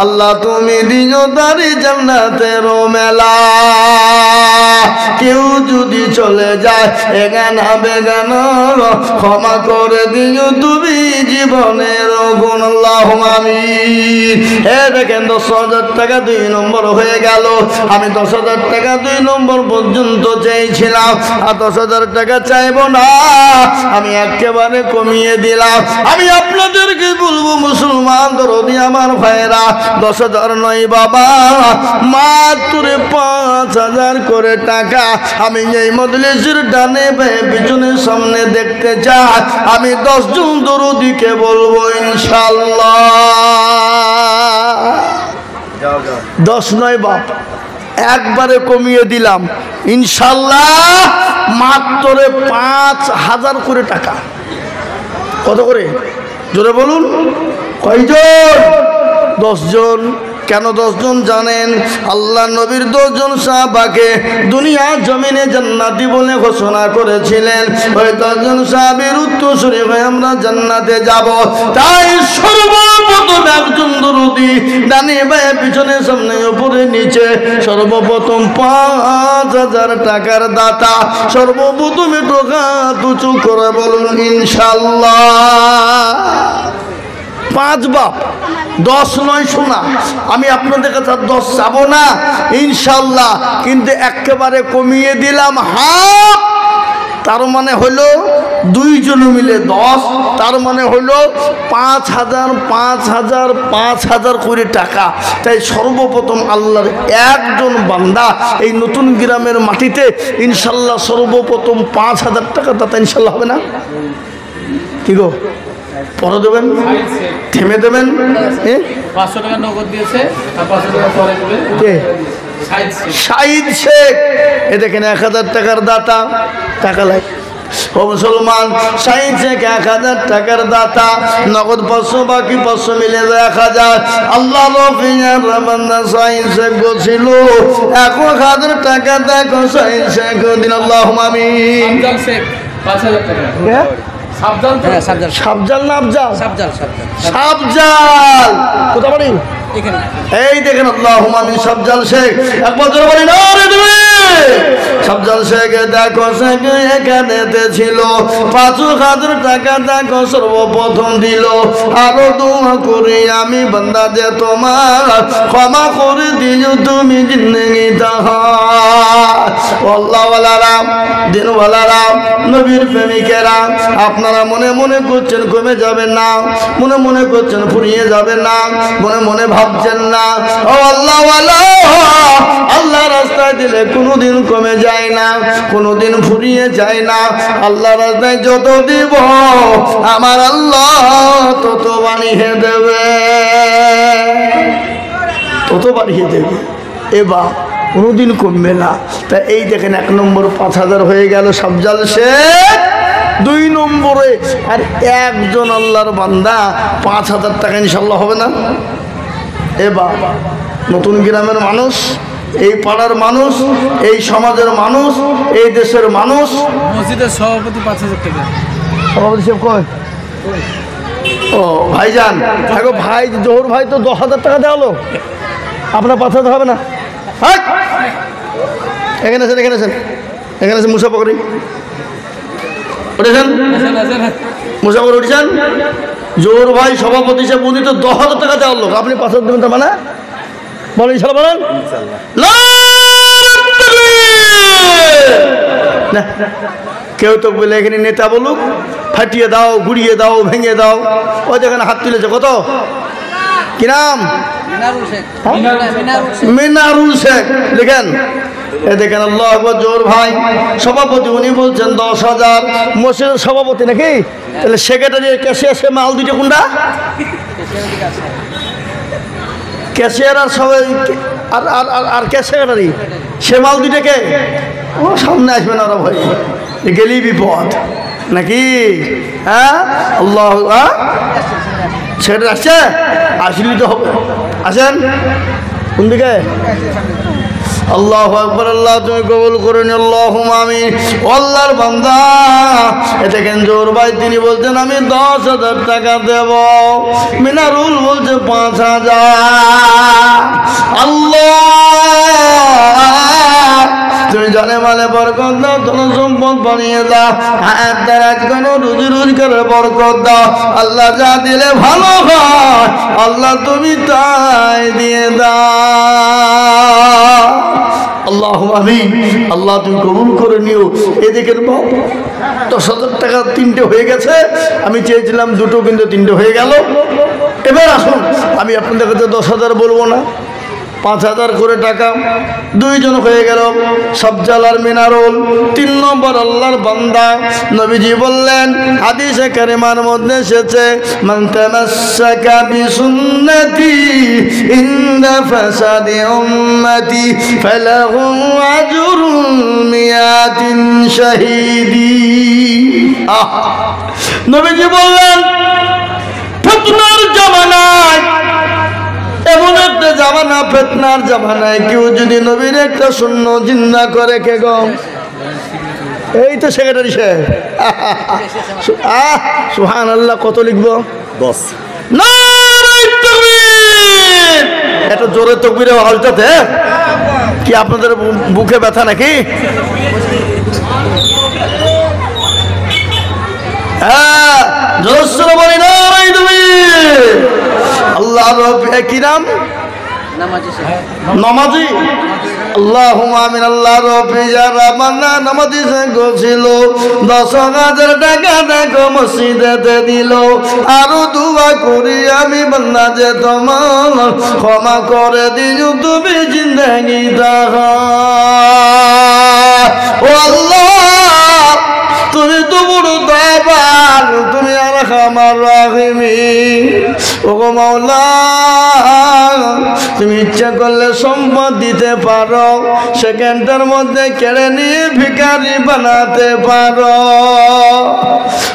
আল্লাহ তুমি দিও তারি জান্নাতের মেলা। কেউ যদি চলে যায় এগানা বেগানা ক্ষমা করে দিও তুমি জীবনের গুণ। আল্লাহুম্মা আমিন। হে দেখেন 10,000 টাকা 2 নম্বর হয়ে গেল। আমি 10,000 টাকা 2 নম্বর পর্যন্ত চেয়েছিলাম, আর 10,000 টাকা চাইবো না, আমি একেবারে কমিয়ে দিলাম। আমি আপনাদেরকে বলবো মুসলমান দরদি আমার ভাইরা 10,000 নয় বাবা, মাত্র 5,000 করে টাকা আমি এই মজলিসের ডানে বাঁয়ে পিছনে সামনে দেখতে চাই। আমি 10 জন দরদিকে বলবো ইনশাআল্লাহ। 10 নয় বাপ, একবারে কমিয়ে দিলাম ইনশাআল্লাহ। মাত্র 5,000 করে টাকা। কত করে জোরে বলুন? কয়জন? 10 জন। কেন 10 জন জানেন? আল্লাহ নবীর 10 জন সাহাবাকে দুনিয়া জমিনে জান্নাতি বলে ঘোষণা করেছিলেন। ওই 10 জন সাহাবীর উত্তরসূরি হয়ে আমরা জান্নাতে যাব। তাই সর্বপ্রথম একজন দরদি ডানে বাঁয়ে পিছনে সামনে উপরে নিচে সর্বপ্রথম 5,000 টাকার দাতা। সর্বপ্রথম টাকা উঁচু করে বলুন ইনশাআল্লাহ। 5 বাপ, 10 নয় শোনা। আমি আপনাদের কাছে 10 চাবো না ইনশাআল্লাহ, কিন্তু একেবারে কমিয়ে দিলাম হাফ। তার মানে হলো 2 জন মিলে 10, তার মানে হলো 5,000 করে টাকা। তাই সর্বপ্রথম আল্লাহর একজন বান্দা এই নতুন গ্রামের মাটিতে ইনশাআল্লাহ সর্বপ্রথম 5,000 টাকা দাতা ইনশাআল্লাহ হবে না? কি গো পরে দেবেন? থেমে দেবেন? 500 টাকা নগদ দিয়েছে, আর 500 টাকা পরে দেবেন। কে? শাহিদ শেখ। এ দেখেন 1,000 টাকার দাতা। টাকা লাগে ও মুসলমান। শাহিদ শেখ 1,000 টাকার দাতা। নগদ 500, বাকি 500 মিলে 1,000। আল্লাহ রফিয়ার বান্দা শাহিদ শেখ ছিল 1,000 টাকা। দেখো শাহিদ শেখ দিন। আল্লাহুম্মা আমিন। আফজাল শেখ 5,000 টাকা। সাবজাল না আফজাল? সাবজাল। কোথা বাড়ি? এই দেখেন আল্লাহুম্মা আমিন। সাবজাল শেখ একবার জোরে বলি নারে তাকবীর। সাবজাল শেখ দেখো শেখ এখানেতে ছিল 5,000 টাকা। দেখো সর্বপ্রথম দিল। আরো দোয়া করি আমি বান্দা যে তোমার ক্ষমা করে দিও তুমি জিন্দেগি তাহার। আল্লাহওয়ালারা দিনওয়ালারা নবীর প্রেমিকেরা আপনারা মনে মনে করছেন কমে যাবেন না, মনে মনে করছেন ফুরিয়ে যাবেন না, মনে মনে ভাবছেন না। ও আল্লাহওয়ালা, আল্লাহ রাস্তায় দিলে কোনোদিন কমে যায় না, কোনোদিন ফুরিয়ে যায় না। আল্লাহ রাস্তায় যত দিব আমার আল্লাহ তত বাড়িয়ে দেবে, তত বাড়িয়ে দেবে। এবার কোনোদিন কমবে না। তা এই দেখেন 1 নম্বর 5,000 হয়ে গেল সাবজাল শেখ। 2 নম্বরে আর একজন আল্লাহর বান্দা 5,000 টাকা ইনশাআল্লাহ হবে না? এবার নতুন গ্রামের মানুষ, এই পাড়ার মানুষ, এই সমাজের মানুষ, এই দেশের মানুষ। মসজিদের সভাপতি 5,000 টাকা। সভাপতি সাহেব কয়? ও ভাইজান, দেখো ভাই জোহর ভাই তো 10,000 টাকা দেওয়া হলো, আপনার 5,000 হবে না? এখানে আছেন, এখানে আছেন, এখানে আছেন। মুসাফা করি উঠেছেন, মুসাফা করে উঠেছেন। জোর ভাই সভাপতি সাহেব, উনি তো 10,000 টাকা দেওয়ার লোক, আপনি 5,000 দেবেন তার মানে? বলেন ইনশাল্লাহ, বলেন না। কেউ তো বলে এখানে নেতা বলুক, ফাটিয়ে দাও, গুড়িয়ে দাও, ভেঙে দাও। ওই যেখানে হাত তুলেছে, কত কি নাম? মিনারুল শেখ। দেখেন এ দেখেন, আল্লাহ আকবার। জোর ভাই সভাপতি, উনি বলছেন 10,000। মসজিদের সভাপতি নাকি? তাহলে সেক্রেটারি ক্যাশিয়ার সে মাল দুইটা কোনটা? ক্যাশিয়ার আর সবাই আর আর আর কে সেক্রেটারি? সে মাল দুইটাকে ও সামনে আসবে না ওরা, ভাই গেলেই বিপদ নাকি? হ্যাঁ আল্লাহ, সেটা আসছে, আসলেই তো হবে। আসেন কোন দিকে? আল্লাহু আকবার। আল্লাহ তুমি কবুল করে নি, আল্লাহুম্মা আমিন। আল্লাহর বান্দা দেখেন জোর ভাই, তিনি বলছেন আমি 10,000 টাকা দেব। মিনারুল বলছে 5,000। আল্লাহ তুমি জানে মালে বরকত দাও, ধন সম্পদ বানিয়ে দাও, হায়াত দারাজ করো, রুজি রোজগারের বরকত দাও। আল্লাহ যা দিলে ভালো হয়, আল্লাহ তুমি তাই দিয়ে দাও। আল্লাহু আমিন। আল্লাহ তুমি কবুল করে নিও। এদিকে 10,000 টাকা 3টে হয়ে গেছে, আমি চেয়েছিলাম 2টো, কিন্তু 3টে হয়ে গেল। এবার আসুন, আমি আপনাদের কাছে 10,000 বলবো না, 5,000 করে টাকা, 2 জন হয়ে গেল। সবজাল আর মিনারুল 3 নম্বর আল্লাহর বান্দা। নবীজি বললেন, হাদিসে কারিমার মধ্যে এসেছে, মান তামাসসাকা বিসুন্নতি ইনদা ফাসাদি উম্মতি ফালাহু আজরুন মিয়াতিন শাহীদি। নবীজি বললেন, ফিতনার জামানায়, এমন একটা জামানা, ফিতনার জামানায় কেউ যদি নবীর একটা শূন্য জিন্দা করে, কে গো? এই তো সেক্রেটারি সাহেব। সুবহানাল্লাহ। কত লিখবো? 10। নারায়ে তাকবীর। এত জোরে তাকবীরে আওয়াজটাতে কি আপনাদের বুকে ব্যথা নাকি? হ্যাঁ, জোরে বলি নারায়ে তাকবীর। আল্লাহ কি নাম? নামাজি। আল্লাহুম্মা আমিন। আল্লাহ রব্বি যারা বান্দা নামাজি ছিল, 10,000 টাকা দেখো মসজিদেতে দিল। আরো দুয়া করি আমি বান্দা যে তোমার ক্ষমা করে দিও তুমি জিন্দেগি দাও। ও আল্লাহ, তুমি তো বড় দয়াবান, তুমি আরহামার রাহিমিন। ও গো মাওলা, তুমি ইচ্ছা করলে সম্পদ দিতে পারো, সেকেন্ডের মধ্যে কেড়ে নিয়ে ভিখারি বানাতে পারো।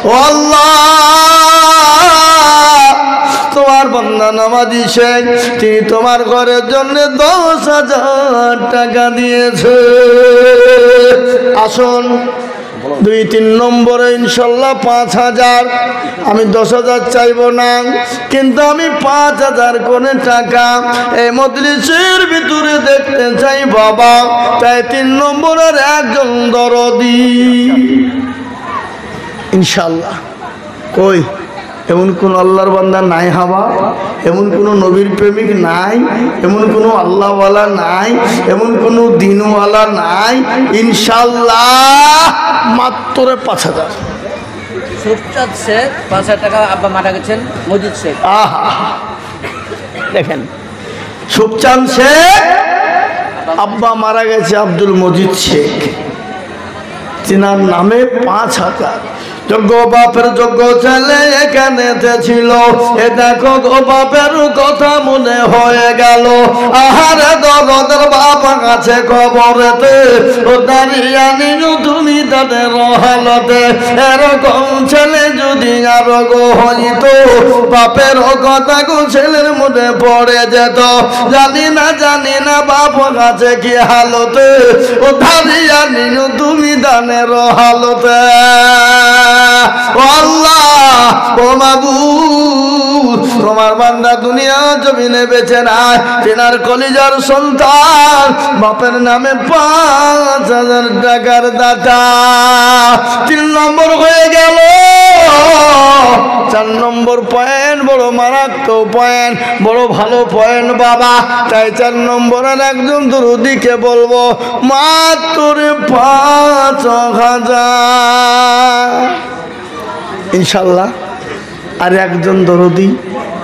ও আল্লাহ, তোমার বান্দা নামাজি শেখ, তিনি তোমার ঘরের জন্য 10,000 টাকা দিয়েছে। আসুন 2-3 নম্বরে ইনশাল্লাহ 5,000। আমি 10,000 চাইব না, কিন্তু আমি 5,000 করে টাকা এই মজলিসের ভিতরে দেখতে চাই বাবা। তাই 3 নম্বরের একজন দরদি ইনশাল্লাহ। কই এমন কোন আল্লাহর বান্দা নাই? হাবা এমন কোন নবীর প্রেমিক নাই? এমন কোন আল্লাহওয়ালা নাই? এমন কোন দিনওয়ালা নাই? ইনশাল্লাহ মাত্র 5,000। সুখচাঁদ শেখ 5,000 টাকা আব্বা মারা গেছেন, মজিদ শেখ। দেখেন, সুখচাঁদ শেখ আব্বা মারা গেছে আব্দুল মজিদ শেখ, তিনার নামে 5,000। যোগ্য বাপের যোগ্য ছেলে এখানে ছিল। এ দেখো গো বাপের কথা মনে হয়ে গেল। আহারে দরদের বাপ কাছে কবরেতে, ও দাঁড়িয়ে নিও তুমি তাদের হালতে। এরকম ছেলে যদি আরো গো হইত, বাপের কথা গো ছেলের মনে পড়ে যেত। জানি না বাপ কাছে কি হালতে, ও দাঁড়িয়ে নিও তুমি দানের হালতে। আল্লাহ, ও মাবুদ, তোমার বান্দা দুনিয়া জমিনে বেঁচে নাই, তেনার কলিজার সন্তান, বাপের নামে 5,000 টাকার দাতা। 3 নম্বর হয়ে গেল। 4 4 নম্বর পয়েন্ট বড় মারাত্মক পয়েন্ট, বড় ভালো পয়েন্ট বাবা। তাই 4 নম্বরের একজন দরুদিকে বলবো মাত্র 5,000 ইনশাল্লাহ। আর একজন দরদি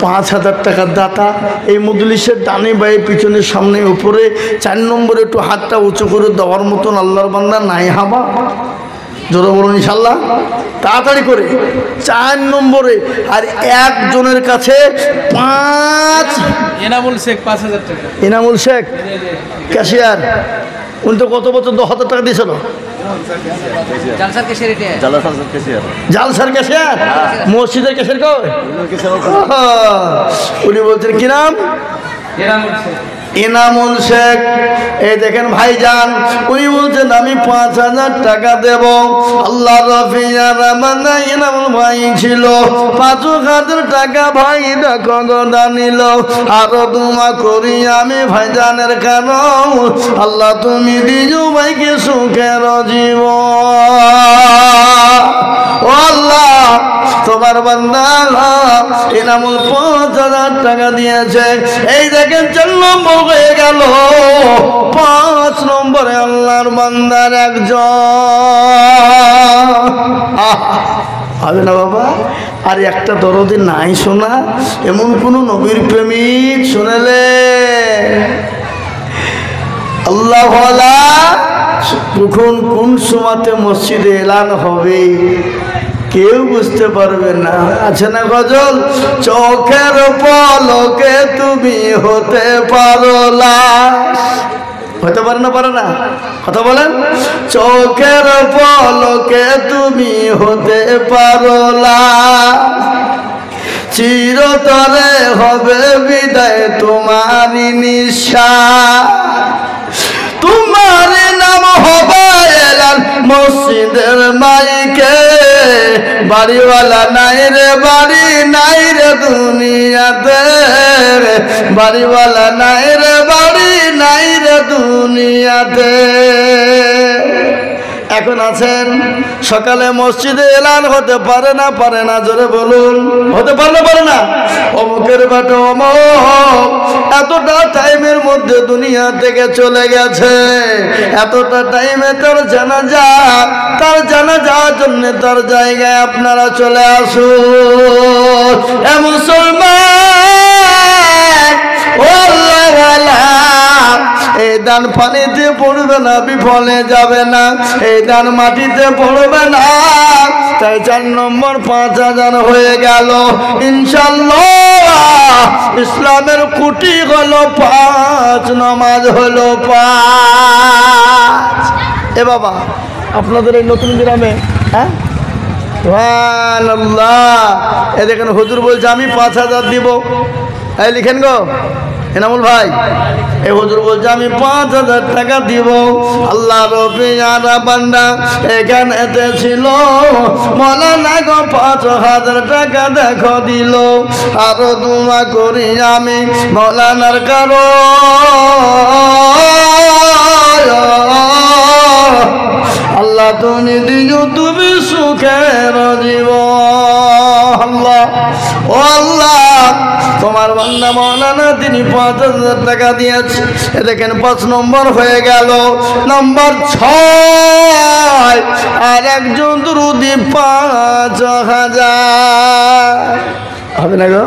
5,000 টাকার দাতা এই মজলিসের ডানে বায়ে পিছনে সামনে উপরে 4 নম্বরে একটু হাতটা উঁচু করে দেওয়ার মতন আল্লাহর বান্দা নাই হাবা? জোরে বলুন ইনশাল্লাহ, তাড়াতাড়ি করে 4 নম্বরে। আর একজনের কাছে 5 এনামুল শেখ 5,000 টাকা। ইনামুল শেখ ক্যাশিয়ার, উনি তো কত বছর 10,000 টাকা দিয়েছিল। জালসার কেশিয়ার এটা জালসার ক্যাশিয়ার, মসজিদের ক্যাশিয়ার কই? উনি বলছেন কি নাম? এনামুল শেখ। ইনামুল শেখ। এই দেখেন ভাইজান, উনি বলছেন আমি 5,000 টাকা দেব। আল্লাহ রফিয়া রামানা ইনামুল ভাই ছিল 5,000 টাকা ভাই দেখো গদা নিল। আরো দুমা করি আমি ভাইজানের কারণ আল্লাহ তুমি দিজু ভাইকে সুখের জীবন। ও আল্লাহ তোমার বান্দা ইনামুল 5,000 টাকা দিয়েছে। এই দেখেন 4 নম্বর হয়ে গেল। 5 নম্বরে আল্লাহর বান্দার একজন হবে না বাবা? আর একটা দরদি নাই শোনা, এমন কোন নবীর প্রেমিক শুনেলে আল্লাহ কখন কোন সময়তে মসজিদে এলান হবে কেউ বুঝতে পারবে না। আছে না গজল, চোখের পলকে তুমি হতে পারো লাশ। হতে পারে না? পারে না? কথা বলেন। চোখের পলকে তুমি হতে পারো লাশ, চিরতরে হবে বিদায় তোমারই নিঃশ্বাস। তোমার নাম হবে এলান মসজিদের মাইকে, বাড়িওয়ালা নাই রে বাড়ি নাই রে দুনিয়াতে, বাড়িওয়ালা নাই রে বাড়ি নাই রে দুনিয়াতে। এখন আছেন সকালে মসজিদে এলান হতে পারে না? পারে না? জোরে বলুন, হতে পারে না? পারে না? অমুকের বাটো অমুক এতটা টাইমের মধ্যে দুনিয়া থেকে চলে গেছে, এতটা টাইমে তার জানাজা, তার জানাজার জন্য তার জায়গায় আপনারা চলে আসুন। এ মুসলমান ও আল্লাহওয়ালা, এই দান পানিতে পড়বে না, বিফলে যাবে না। এই দান মাটিতে পড়বে না। তাই 4 নম্বর 5,000 হয়ে গেল ইনশাল্লাহ। ইসলামের কুটি হলো 5, নামাজ হলো 5। এ বাবা আপনাদের এই নতুন গ্রামে, হ্যাঁ সুবহানাল্লাহ, এ দেখেন হুজুর বলছে আমি 5,000 দিব। এই লিখেন গো এনামুল ভাই, এই হুজুর বলছে আমি 5,000 টাকা দিব। আল্লাহ রবিয়ারা বান্দা এখানেতে ছিল, মৌলানা গো 5,000 টাকা দেখো দিল। আরো দুয়া করি আমি মৌলানার কারো আল্লাহ তুমি দিও তুমি সুখের জীবন। আল্লাহ ও আল্লাহ তোমার বান্দা মৌলানা তিনি 5,000 টাকা দিয়েছে। এ দেখেন 5 নম্বর হয়ে গেল। নম্বর 6 আর একজন দুরুদি 5,000 হবে না গো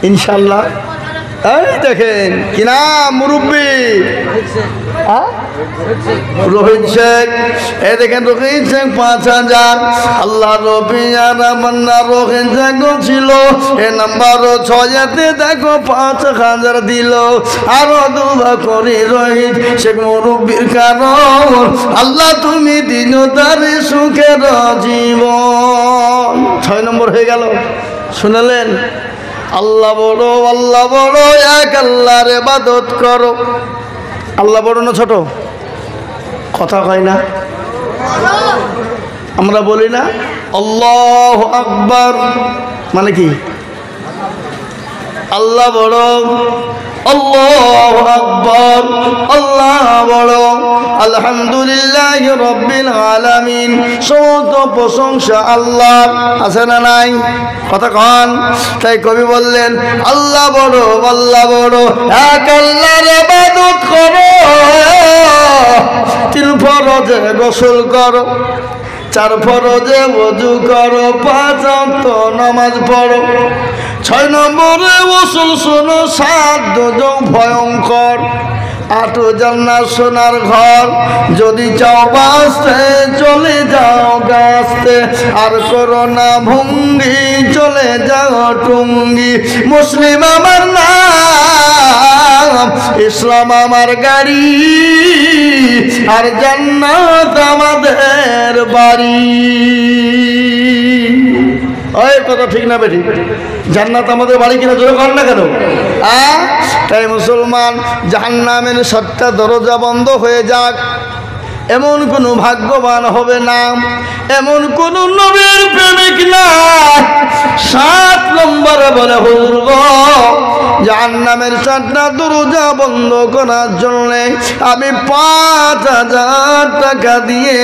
ইনশাল্লাহ। এই দেখেন কি নাম মুরব্বী, রোহিত শেখ। এই দেখেন রোহিত শেখ 5,000। আল্লাহ রবিয়ারা মান্না রোহিত শেখ ছিল। এ নাম্বার 6-তে দেখো 5,000 দিল। আরো দুবা করি রোহিত শেখ মুরব্বীর কারণ আল্লাহ তুমি দিন তার সুখের জীবন। 6 নম্বর হয়ে গেল। শুনলেন? আল্লাহ বড়, আল্লাহ বড়, এক আল্লাহর ইবাদত করো। আল্লাহ বড় না ছোট? কথা কয় না? আমরা বলি না আল্লাহু আকবার, মানে কি? আল্লাহ বড়, আল্লাহু আকবার, আল্লাহ বড়। আলহামদুলিল্লাহ রাব্বিল আলামিন, সমস্ত প্রশংসা আল্লাহ। আছে না নাই? কথা কন। তাই কবি বললেন আল্লাহ বড়, আল্লাহ বড়। এক আল্লাহর ইবাদত করো, তিন ফরজে গোসল করো, চার ফরজে ওযু করো, পাঁচ ওয়াক্ত নামাজ পড়ো, 6 নম্বরে ওসুল শোনো, 7 দোজখ ভয়ঙ্কর, 8 জান্নাত সোনার ঘর, যদি চাও বাঁচতে চলে যাও গাছতে, আর করো না ভঙ্গি চলে যাও টুঙ্গি। মুসলিম আমার নাম, ইসলাম আমার গাড়ি, আর জান্নাত আমাদের বাড়ি। ওই কথা ঠিক না বেটি? জান্নাত আমাদের বাড়ি কিনা জোরে কর না কেন? তাই মুসলমান, জাহান্নামের 7টা দরজা বন্ধ হয়ে যাক এমন কোনো ভাগ্যবান হবে না, এমন কোন নবীর প্রেমিক না। 7 নম্বরে বলে হুজুর গো, জাহান্নামের 7টা দরজা বন্ধ করার জন্য আমি 5000 টাকা দিয়ে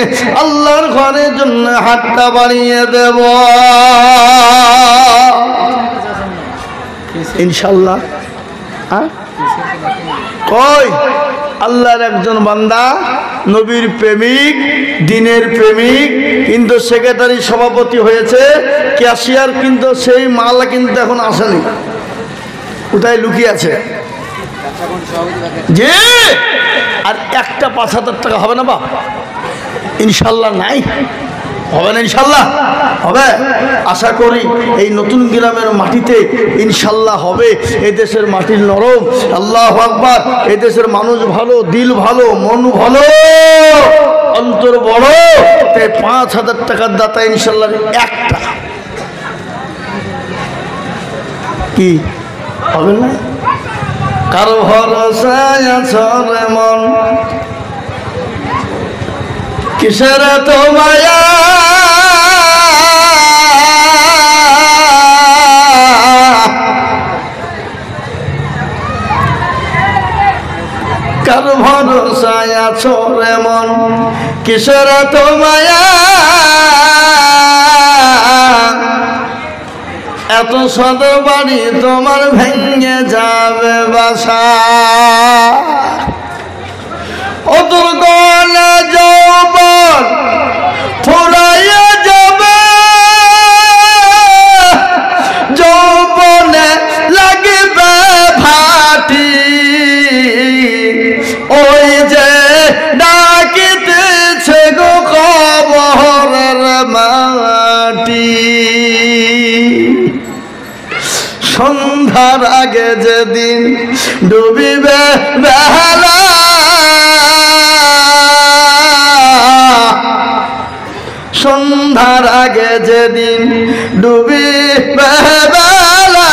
আল্লাহর ঘরের জন্য হাতটা বাড়িয়ে দেব ইনশাআল্লাহ। কই আল্লাহর একজন বান্দা, নবীর প্রেমিক, দিনের প্রেমিক, কিন্তু সেক্রেটারি সভাপতি হয়েছে, ক্যাশিয়ার, কিন্তু সেই মাল কিন্তু এখন আসেনি, কোথায় লুকিয়ে আছে যে। আর একটা 5000 টাকা হবে না বা? ইনশাল্লাহ নাই, হবে না? ইনশাল্লাহ হবে, আশা করি এই নতুন গ্রামের মাটিতে ইনশাল্লাহ হবে। এই দেশের মাটির নরম, আল্লাহু আকবার। এই দেশের মানুষ ভালো, দিল ভালো, মন ভালো, অন্তর বড়। তাই 5000 টাকার দাতা ইনশাল্লাহ একটা কি হবে না? কারো ভরসায় আছো রে মন, কিসের তো মায়া, কার ভরসায় আছো রে মন, কিসের তো মায়া, এত সদর বাড়ি তোমার ভেঙে যাবে বাসা, অদূর গলে যৌবন ফুরাইয়া যাবে, যৌবনে লাগবে ভাটি, ওই যে ডাকিতেছে গো কবরের মাটি। সন্ধ্যার আগে যেদিন ডুবিবে বেলা, সন্ধ্যার আগে যেদিন ডুবিবে বেলা,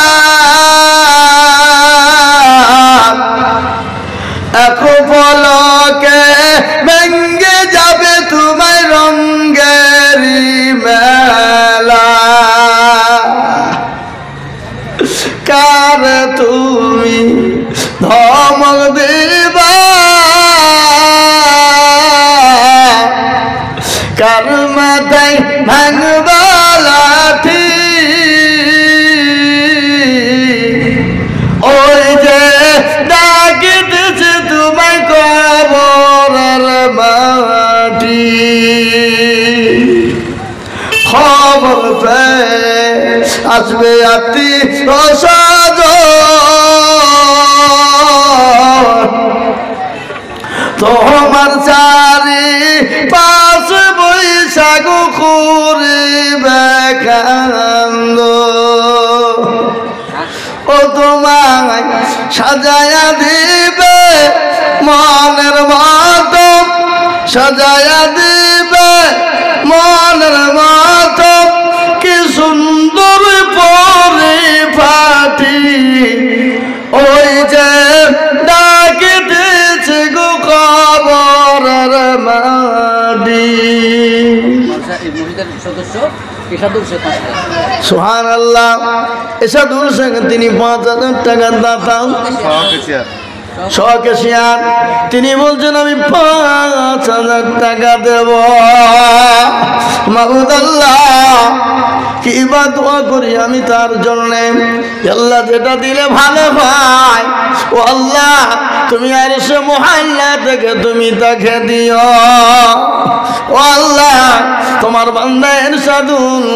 এক পলকে ভেঙে যাবে তোমায় রঙ্গেরি মেলা। কার তুমি ধমক দিবা, কার মাথায় ভাঙবা লাঠি, ওই যে ডাকিতেছে তোমায় কবরের মাটি। খবর পেয়ে আসবে আত্মীয়স্বজন, তোমার চারি পাশ বৈশাখ করিবে কান্দ, ও তোমায় সাজায়া দিবে মনের মতো, সাজায়া দিবে মনের মতো, কি সুন্দর পরিপাটি, ওই যে ডাকিতেছে গো কবরের মাটি। সদস্য, এসাদুল শেখ 5 টাকা। সুবহানাল্লাহ। এসাদুল শেখ তিনি 5,000 টাকার দাতা, সহকেশিয়ার। তিনি বলছেন আমি 5,000 টাকা দেব। মাবুদ আল্লাহ, কি বা দোয়া করি আমি তার জন্য। আল্লাহ যেটা দিলে ভালো হয়, ও আল্লাহ তুমি আরশে মুআল্লা থেকে তুমি তাকে দিও। ও আল্লাহ, তোমার বান্দা ইরশাদুল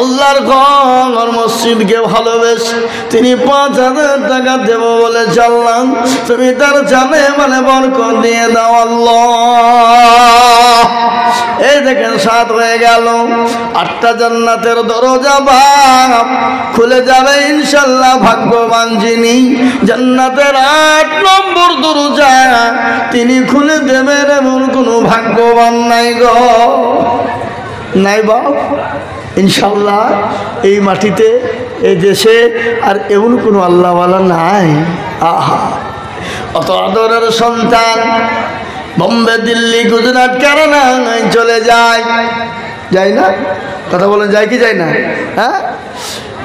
আল্লাহর ঘর মসজিদকে ভালোবেসে তিনি 5,000 টাকা দেব বলে আল্লাহ তুমি তার জানে মানে বরকত দিয়ে দাও আল্লাহ। এই দেখেন 7 হয়ে গেল, 8টা জান্নাতের দরজা বাপ খুলে যাবে ইনশাআল্লাহ। ভাগ্যবান যিনি জান্নাতের 8 নম্বর দরজা তিনি খুলে দেবেন, এমন কোনো ভাগ্যবান নাই গো, নাই বাপ। ইনশাআল্লাহ এই মাটিতে, এই দেশে আর এমন কোনো আল্লাহওয়ালা নাই। আহা, অত আদরের সন্তান বোম্বে, দিল্লি, গুজরাট, কেরালা চলে যায়, যায় না? কথা বলেন, যায় কি যায় না? হ্যাঁ,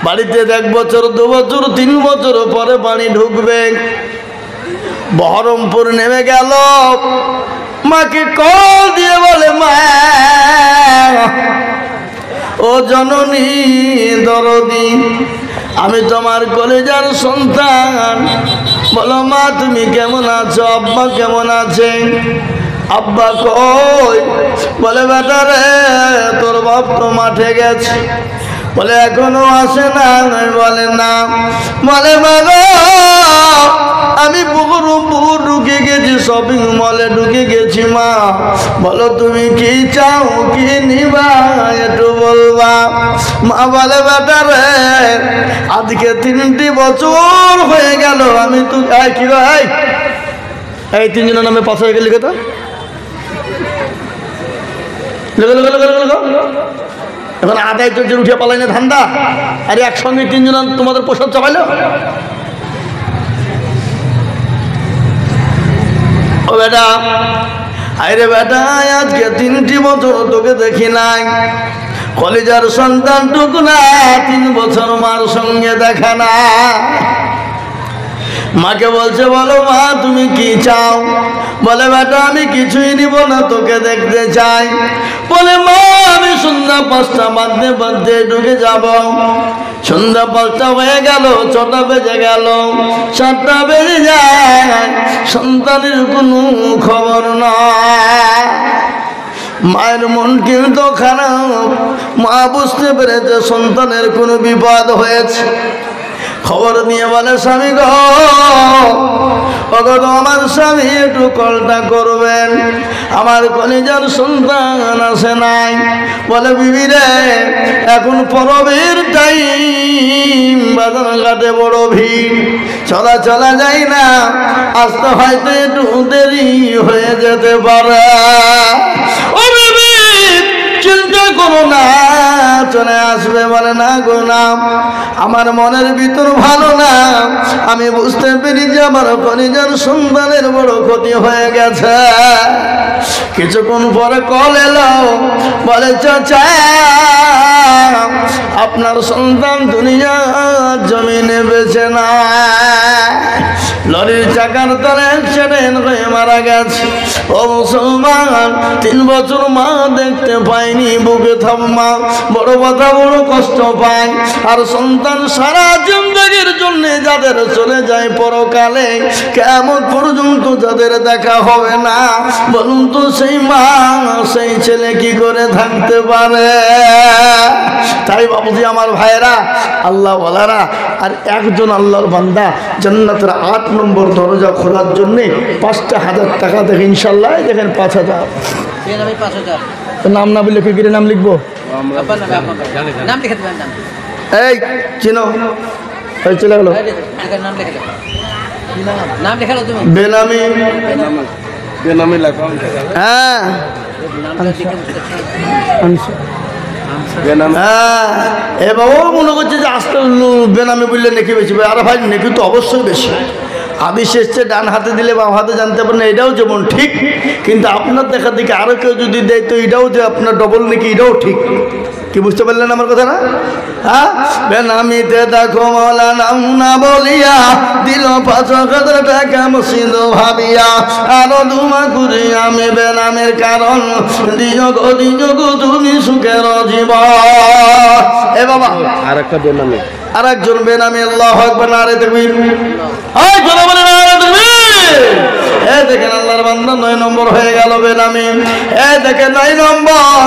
বাড়িতে 1 বছর 2 বছর 3 বছর পরে বাড়ি ঢুকবে। বহরমপুর নেমে গেল, মাকে কল দিয়ে বলে মা ও জননী দরদি, আমি তোমার কলেজার সন্তান, বলো মা তুমি কেমন আছো, আব্বা কেমন আছে? আব্বা কই? বলে বেটা রে তোর বাপ তো মাঠে গেছে। বলে এখনো আসে না? বলে না। বলে বাবা আমি বহরমপুর ঢুকে গেছি, শপিং মলে ঢুকে গেছি মা, বলো তুমি কি চাও, কি নিবা একটু বলবা। মা বলে বেটা রে আজকে 3টি বছর হয়ে গেল আমি তো কি ভাই এই 3 জনের নামে 5 হয়ে গেল, লিখে তো এখন আদায় চলছে, উঠে পালাই না ধান্দা। আরে একসঙ্গে 3 জন তোমাদের প্রসাদ চাপাইলো। ও বেটা, আরে বেটা আজকে 3টি বছর তোকে দেখি নাই, কলেজার সন্তান টুকু না 3 বছর মার সঙ্গে দেখা না। মাকে বলছে বলো মা তুমি কি চাও? বলে বেটা আমি কিছুই নিব না, তোকে দেখতে চাই। বলে মা আমি সন্ধ্যা 5টা বাজতে ঢুকে যাব। সন্ধ্যা 5টা হয়ে গেল, 6টা বেজে গেল, 7টা বেজে যায়, সন্তানের কোনো খবর নয়। মায়ের মন কিন্তু খারাপ, মা বুঝতে পেরেছে সন্তানের কোনো বিপদ হয়েছে। খবর নিয়ে বলে স্বামী গো, আমার স্বামী একটু কলটা করবেন, আমার কলিজার সন্তান আসে নাই। বলে বিবি রে এখন পরবের টাইম, বাজার ঘাটে বড় ভিড়, চলা যায় না, আসতে হয়তো একটু দেরি হয়ে যেতে পারে। ও বিবি চিন্তা করো না, চলে আসবে। বলে না গো না, আমার মনের ভিতর ভালো না, আমি বুঝতে পেরেছি আমার কলিজার সন্তানের বড় ক্ষতি হয়ে গেছে। কিছুক্ষণ পরে কল এলো, বলে চাচা আপনার সন্তান দুনিয়ার জমিনে বেঁচে না, লরির চাকার তলে অ্যাক্সিডেন্ট হয়ে মারা গেছে। ও মুসলমান 3 বছর মা দেখতে পাইনি, বুকে থাম্মা বড় কথা বড় কষ্ট পায়। আর সন্তান সারা জিন্দেগির জন্য যাদের চলে যায় পরকালে, কেমন পর্যন্ত যাদের দেখা হবে না, বলুন তো সেই মা সেই ছেলে কি করে থাকতে পারে? তাই বাবুজি আমার ভাইয়েরা, আল্লাহ ওয়ালারা, আর একজন আল্লাহর বান্দা জান্নাতের 8 নম্বর দরজা খোলার জন্য 5,000 টাকা দেখে ইনশাল্লাহ দেখেন 5,000 নাম না বললে কি নাম লিখবো? এই চিনো এই চলে গেল বেনামি, হ্যাঁ এ বাবু মনে করছে যে আস্তে বেনামি বললে নেকি বেশি। আরে ভাই নেকি তো অবশ্যই বেশি। হাদিস এসছে ডান হাতে দিলে বাম হাতে জানতে পারেন, এটাও যেমন ঠিক, কিন্তু আপনার দেখা দেখে আরো কেউ যদি দেয় তো এটাও যে আপনার ডবল নেকি, এটাও ঠিক। কি বুঝতে পারলেন আমার কথা না? হ্যাঁ, বেনামিতে দেখো মৌলানা না বলিয়া দিল 5,000 টাকা মসজিদ ভাবিয়া, আরো দুমা করি আমি বেনামের কারণ দিও গো তুমি সুখের জীবন। এ বাবা আর একটা বেনামি, আর একজন বেনামি, আল্লাহু আকবার, নারে তাকবীর, এই জোরে বলেন নারে তাকবীর। এই দেখেন আল্লাহর বান্দা 9 নম্বর হয়ে গেল বেনামি। এই দেখেন 9 নম্বর।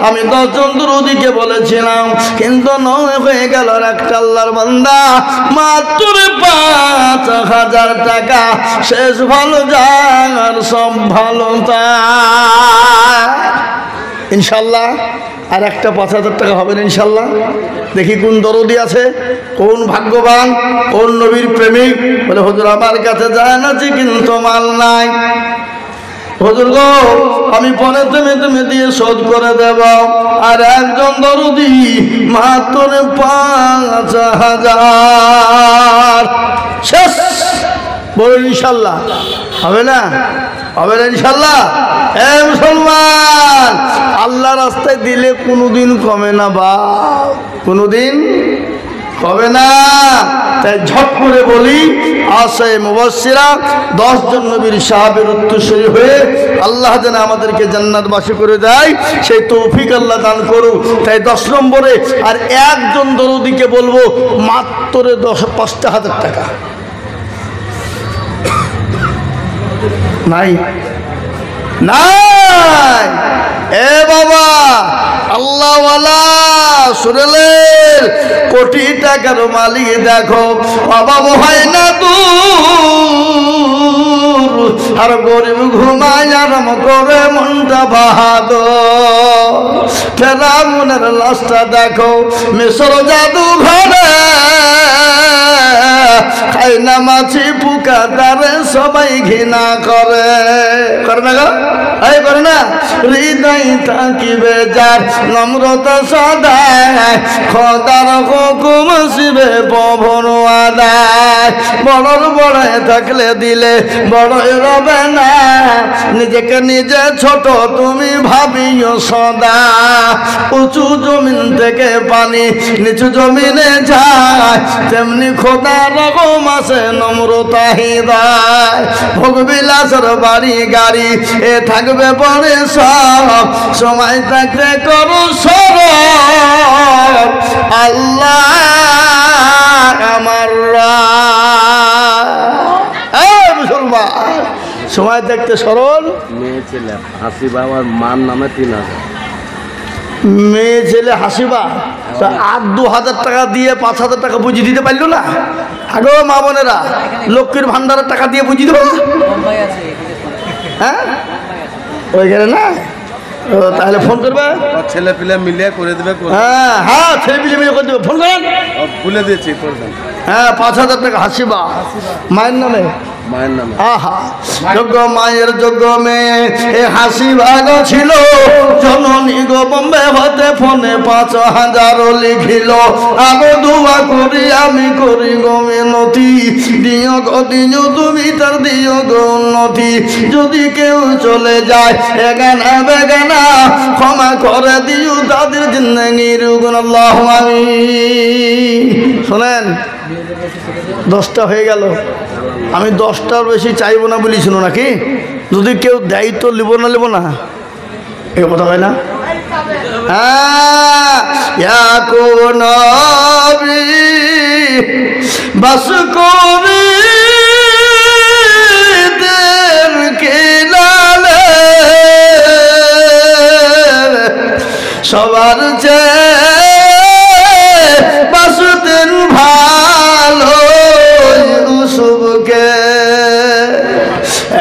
আমি 10 জন দুরুদিকে বলেছিলাম, কিন্তু 9 হয়ে গেল আর একটা আল্লাহর বান্দা মাত্র 5,000 টাকা, শেষ ভালো যায় আর সব ভালো যায় ইনশাল্লাহ। আর একটা 5,000 টাকা হবে না ইনশাল্লাহ। দেখি কোন দরদি আছে, কোন ভাগ্যবান, কোন নবীর প্রেমিক বলে হুজুর আমার কাছে যায় না কিন্তু মাল নাই। হুজুর গো আমি পরে তুমি দিয়ে শোধ করে দেব। আর একজন দরদি মাত্র 5,000 শেষ। বলুন ইনশাল্লাহ হবে না? হবে না ইনশাল্লাহ। এ মুসলমান, আল্লাহ রাস্তায় দিলে কোনোদিন কমে না বাপ, কোনোদিন কমে না। তাই ঝট করে বলি, আশায়ে মুবাশশিরা 10 জন নবীর সাহাবের উত্তরসূরি হয়ে আল্লাহ যেন আমাদেরকে জান্নাতবাসী করে দেয়, সেই তৌফিক আল্লাহ দান করুক। তাই 10 নম্বরে আর একজন দরদিকে বলবো মাত্র 5,000 টাকা। নাই নাই এ বাবা, আল্লাহওয়ালা শুনলেন, কোটি টাকার মালিক দেখো অভাব হয় না দূর, আর গরিব ঘুমায় আরাম করে মনটা বাহাদুর। ফেরাউনের লাশটা দেখো মিশর জাদু ঘরে, খাই না মাছি পোকা তারে সবাই ঘৃণা করে, করে না গো? এই করে না? হৃদয় থাকিবে যার নম্রতা সদায়, খোদার হুকুম শিবে পবন আদায়। বড়র বড়ায় থাকলে দিলে বড়ই রবে না, নিজেকে নিজে ছোট তুমি ভাবিও সদা। উঁচু জমিন থেকে পানি নিচু জমিনে যায়, তেমনি খোদার হুকুম আছে নম্রতা হৃদয়। ভোগবিলাসের বাড়ি গাড়ি এ থাকবে পরে সব, সময় থাকতে করো সরল আল্লাহ আমার মুসলমান। সময় থাকতে সরল। মেয়ে ছেলে হাসিবা আমার মার নামে 3,000, মেয়ে ছেলে হাসিবা তা 8-2,000 টাকা দিয়ে 5,000 টাকা বুঝিয়ে দিতে পারলো না? আগো মা বোনেরা, লক্ষ্মীর ভান্ডারের টাকা দিয়ে বুঝিয়ে দেবো না? হ্যাঁ ওইখানে না? ও তাহলে ফোন করবে, ছেলে পিলে মিলিয়ে করে দেবে। হ্যাঁ হ্যাঁ ছেলে পিলে মিলে করে দেবে, ফোন করেন। ভুলে দিয়েছি, হ্যাঁ 5,000 টাকা হাসিবা মায়ের নামে, মায়ের নামে। আহা যোগ্য মায়ের যোগ্য মেয়ে এ হাসিবা গো ছিল, জননী গো বোম্বে হতে ফোনে 5,000 লিখিল। আগো দোয়া করি আমি করি গো মিনতি, দিও গো দিও তুমি তার দিও গো উন্নতি। যদি কেউ চলে যায় এগানা বেগানা, ক্ষমা করে দিও তাদের জিন্দেগির গুণ আল্লাহু আমিন। শোনেন 10টা হয়ে গেল, আমি 10টার বেশি চাইবো না বলেছিল নাকি? যদি কেউ দেয় তো লিব না এ কথা হয় না? হ্যাঁ কোন বাস করি সবার চেয়ে বাসুতেন ভালো ইউসুফকে,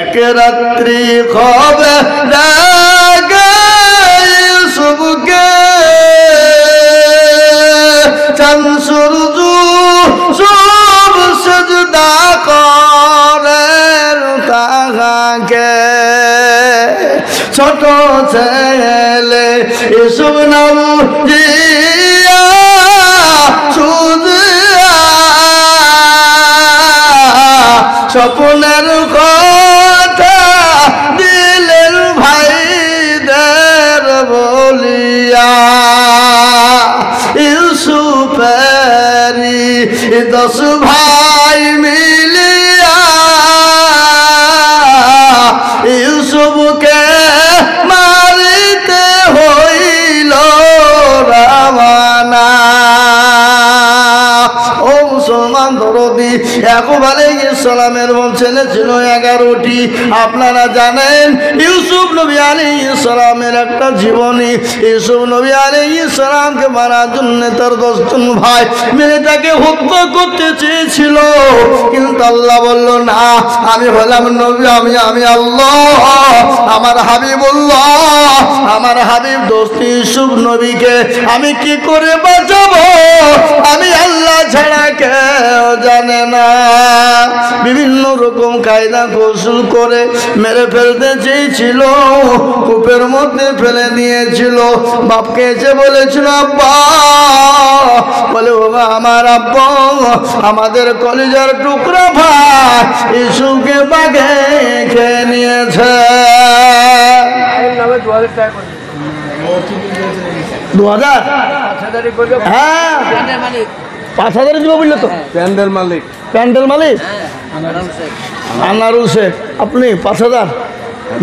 এক রাত্রি কবে ইউসুফকে চাঁদ সূর্য সব সেজদা করে তাহাকে। ছোট ছেলে ইউসুফ নাম দিয়া সুজিয়া, স্বপ্নের কথা দিলেন ভাইদের বলিয়া। 10 ভাই মিলিয়া ইউসুফকে মারিতে হইল রাওয়ানা। ও মুসলমান দরদি, ইয়াকুব আলাইহিস সালামের ছেলে ছিল 11টি। আপনারা জানেন ইউসুফ নবী আলাইহিস সালামের একটা জীবনী। ইউসুফ নবী আলাইহিস সালামকে মারার জন্য তার 10 জন ভাই মিলে তাকে হত্যা করতে চেয়েছিল, কিন্তু আল্লাহ বলল না, আমি হলাম নবী, আমি আল্লাহ, আমার হাবিবুল্লাহ, আমার হাবিব দোস্ত ইউসুফ নবীকে আমি কি করে বাঁচাবো, আমি আল্লাহ ছাড়া কেউ জানে না। বিভিন্ন রকম কায়দা কৌশল করে মেরে ফেলতে চেয়েছিল, কূপের মধ্যে ফেলে দিয়েছিল। বাপকে এসে বলেছিল, আব্বা, বলে ও আমার আব্বা, আমাদের কলিজার টুকরা ভাই ইউসুফকে বাঘে খেয়ে নিয়েছে। 2000? হ্যাঁ, 5000 দিব বললো তো। প্যান্ডেল মালিক আনারুল শেখ, আপনি 5000,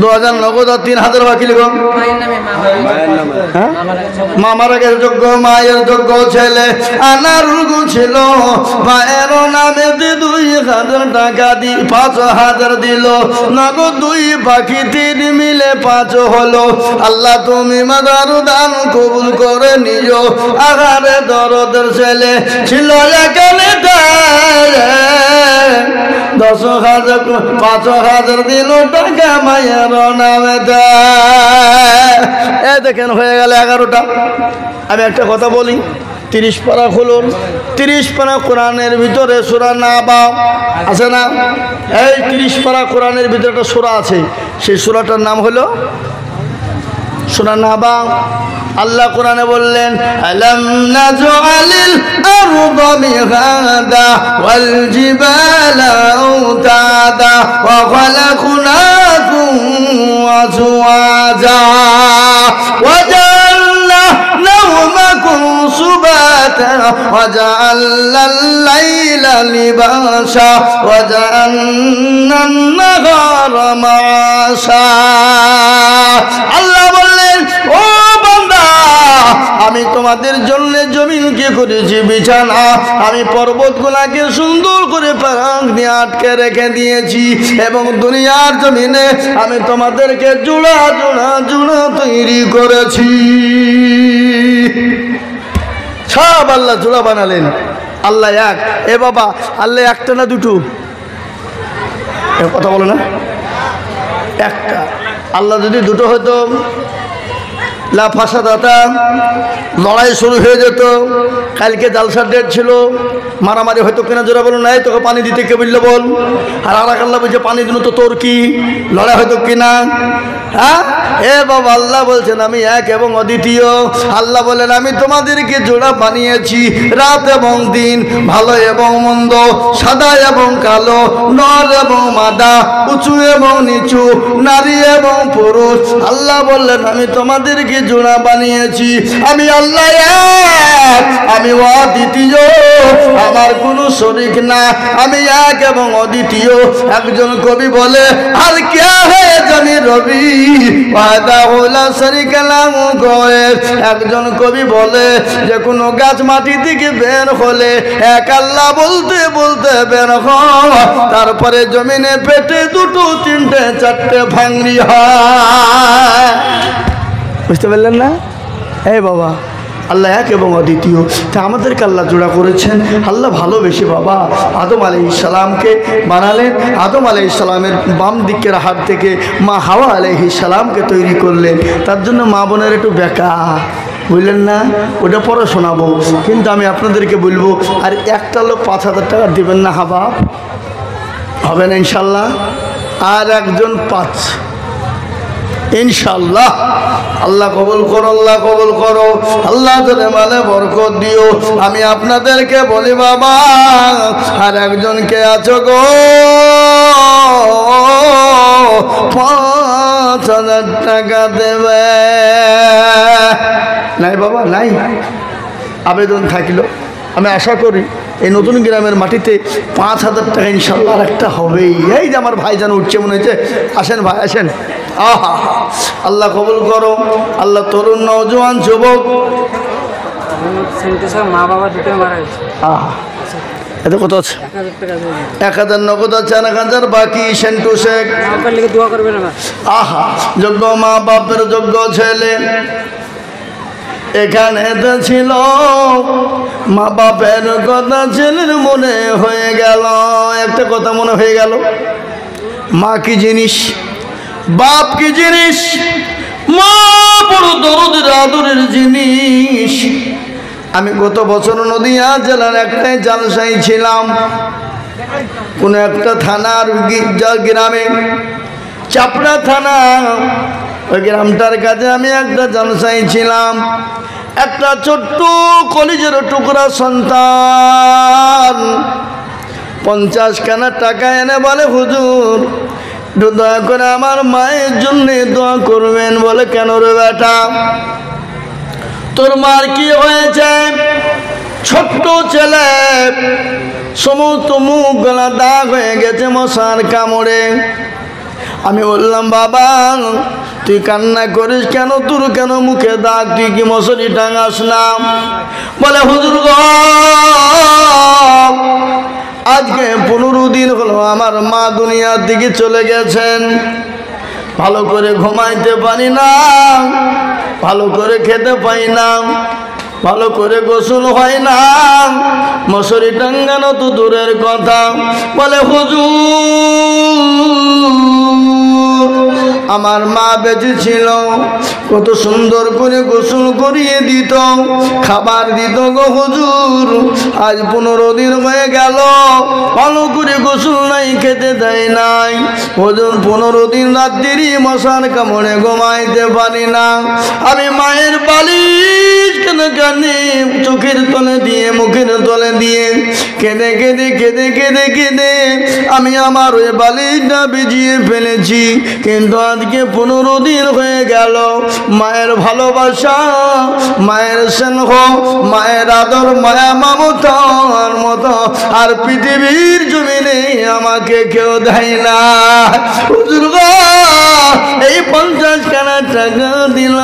2000 নগদ আর 3000 বাকি লিখো। মামার আগে যোগ্য, মায়ের যোগ্য ছেলে আনারুল ছিল, মায়ের নামে 2000 টাকা দি 5000 দিল, নগদ 2 বাকি 3 মিলে 5 হলো। আল্লাহ তুমি মাদার দান কবুল করে নিও। আগারে দরদের ছেলে ছিল এখানে 10,000, 5000 দিল টাকা মায়ের নামে দেয়। দেখেন হয়ে গেল 11টা। আমি একটা কথা বলি, 30 পারা খুলুন। 30 পারা কোরআনের ভিতরে সূরা নাবা আছে না? এই 30 পারা কোরআনের ভিতরে একটা সূরা আছে, সেই সূরাটার নাম হলো সূরা নাবা। আল্লাহ কোরআনে বললেন, আলাম নাজআলিল আরদা মিহাদা ওয়াল জিবালা আওতাদা ওয়া খালাকনাকুম আজওয়াজা ওয়া জাআলনা নাওমাকুম সুবাতা ওয়া জাআলনাল লাইলা লিবাসা ওয়া জাআলনান নাহারা মাআশা। আল্লাহ বললেন, ও বান্দা, আমি তোমাদের জন্য জমিনকে করেছি বিছানা, আমি পর্বতগুলাকে সুন্দর করে পারাং দিয়ে আটকে রেখে দিয়েছি, এবং দুনিয়ার জমিনে আমি তোমাদেরকে জোড়া জোড়া জোড়া তৈরি করেছি। সব আল্লাহ জোড়া বানালেন। আল্লাহ এক। এ বাবা, আল্লাহ একটা না দুটো? কথা বলো না, একটা। আল্লাহ যদি দুটো হতো, লা ফাসাদাতা, লড়াই শুরু হয়ে যেত। কালকে জালসার ডেট ছিল, মারামারি হয়তো কিনা, জোরা বলো নাই তোকে পানি দিতে কে বললো বল, আর আল্লাহ বলছে পানি দিন তো তোর কি, লড়াই হয়তো কিনা? হ্যাঁ, এ বাবা, আল্লাহ বলছেন আমি এক এবং অদ্বিতীয়। আল্লাহ বলেন, আমি তোমাদেরকে জোড়া বানিয়েছি, রাত এবং দিন, ভালো এবং মন্দ, সাদা এবং কালো, নর এবং মাদা, উঁচু এবং নিচু, নারী এবং পুরুষ। আল্লাহ বললেন, আমি তোমাদেরকে জোড়া বানিয়েছি, আমি আল্লাহ এক, আমি অদ্বিতীয়, আমার কোনো শরীক না, আমি এক এবং অদ্বিতীয়। একজন কবি বলে, আর কে হে জানি রবি একজন কবি বলে যে কোনো গাছ মাটি থেকে বের হলে এক আল্লাহ বলতে বলতে বের হয়, তারপরে জমিনে পেটে 2, 3, 4 ভাঙড়ি হয়। বুঝতে পারলেন না? এই বাবা, আল্লাহ এক এবং অদ্বিতীয়। তা আমাদেরকে আল্লাহ জোড়া করেছেন। আল্লাহ ভালোবেসে বাবা আদম আলাইহিস সালামকে বানালেন। আদম আলাইহিস সালামের বাম দিকের হাত থেকে মা হাওয়া আলাইহিস সালামকে তৈরি করলেন। তার জন্য মা বোনের একটু বেকা, বুঝলেন না? ওটা পরে শোনাবো, কিন্তু আমি আপনাদেরকে বলবো, আর একটা লোক 5,000 টাকা দেবেন না হাবা? হবে না ইনশাল্লাহ? আর একজন 5, ইনশাআল্লাহ। আল্লাহ কবুল করো, আল্লাহ কবুল করো, আল্লাহ তোরে মালে বরকত দিও। আমি আপনাদেরকে বলি বাবা, আর একজনকে আছো গো 5,000 টাকা দেবে? নাই বাবা, নাই। আবেদন থাকলো, আমি আশা করি এই নতুন গ্রামের মাটিতে 5,000 টাকা ইনশাল্লাহ আর একটা হবেই। এই যে আমার ভাই যেন উঠছে মনে হচ্ছে, আসেন ভাই আসেন। আহা, আল্লাহ কবুল করো। আল্লাহ তরুণ নওজোয়ান যুবক, মা বাবা দুটো মারা গেছে। আহা, এতে কত আছে? 1,000 টাকা 1,000 নগদ আছে, 1,000 বাকি। সেন্টু শেখ, আপনার লিখে দোয়া করবেন না। আহা, যোগ্য মা বাপের যোগ্য ছেলে এখানে তো ছিল, মা বাপের কথা ছেলের মনে হয়ে গেল। একটা কথা মনে হয়ে গেল, মা কি জিনিস, বাপ কি জিনিস। মা বড় দরদের আদরের জিনিস। আমি গত বছর নদিয়া জেলার একটাই জালসাই ছিলাম, কোন একটা থানার গ্রামে, চাপড়া থানা, ওই গ্রামটার কাছে আমি একটা জালসাই ছিলাম। একটা ছোট্ট কলিজের টুকরা সন্তান 50 খানা টাকা এনে বলে, হুজুর একটু দয়া করে আমার মায়ের জন্য দোয়া করবেন। বলে কেন রে বেটা, তোর মার কি হয়েছে? ছোট্ট ছেলে, সমস্ত মুখ গলা দাগ হয়ে গেছে মশার কামড়ে। আমি বললাম বাবা তুই কান্না করিস কেন, তোর কেন মুখে দাগ, তুই কি মশারি টাঙাস না? বলে হুজুর গো, আজকে 15 দিন হলো আমার মা দুনিয়ার দিকে চলে গেছেন। ভালো করে ঘুমাইতে পারি না, ভালো করে খেতে পাই না, ভালো করে গোসল হয় না, মশারি টাঙ্গানো তো দূরের কথা। বলে হুজুর আমার মা বেঁচে ছিল, কত সুন্দর করে গোসল করিয়ে দিত, খাবার দিত গো হুজুর। আজ 15 দিন হয়ে গেল, ভালো করে গোসল নাই, খেতে দেয় নাই। হুজুর 15 দিন রাত্রি মশার কামড়ে ঘুমাইতে পারি না। আমি মায়ের বালিশ কেঁদে কানে চোখের তলে দিয়ে, মুখের তলে দিয়ে কেঁদে কেঁদে কেঁদে কেঁদে কেঁদে আমি আমার ওই বালিশটা ভিজিয়ে ফেলেছি। কিন্তু আজকে 15 দিন হয়ে গেল, মায়ের ভালোবাসা, মায়ের স্নেহ, মায়ের আদর, মায়া মমতার মতো আর পৃথিবীর জমিনে আমাকে কেউ দেয় না। হুজুর গো, এই 50 খানা টাকা দিল,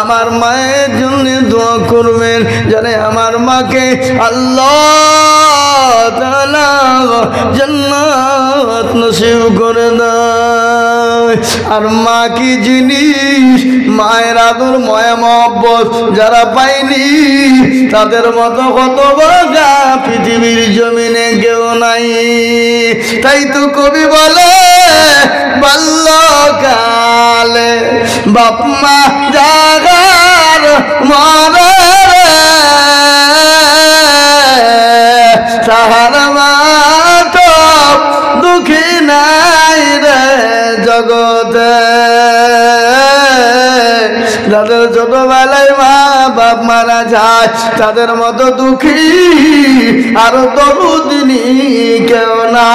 আমার মায়ের জন্য দোয়া করবেন জানে আমার মাকে আল্লাহ তাআলা জান্নাত নসিব করে দেয়। আর মা কি জিনিস, মায়ের আদর মায়া মহব্বত যারা পায়নি তাদের মতো কত বাগা পৃথিবীর জমিনে কেউ নাই। তাই তো কবি বলে বাল্যকালে বাপ মা জাগার মারে, তাহার মা তো দুঃখী নাই রে জগতে। যাদের ছোটবেলায় মা বাপ মারা যায় তাদের মতো দুঃখী আর দরুদিনী কেউ না।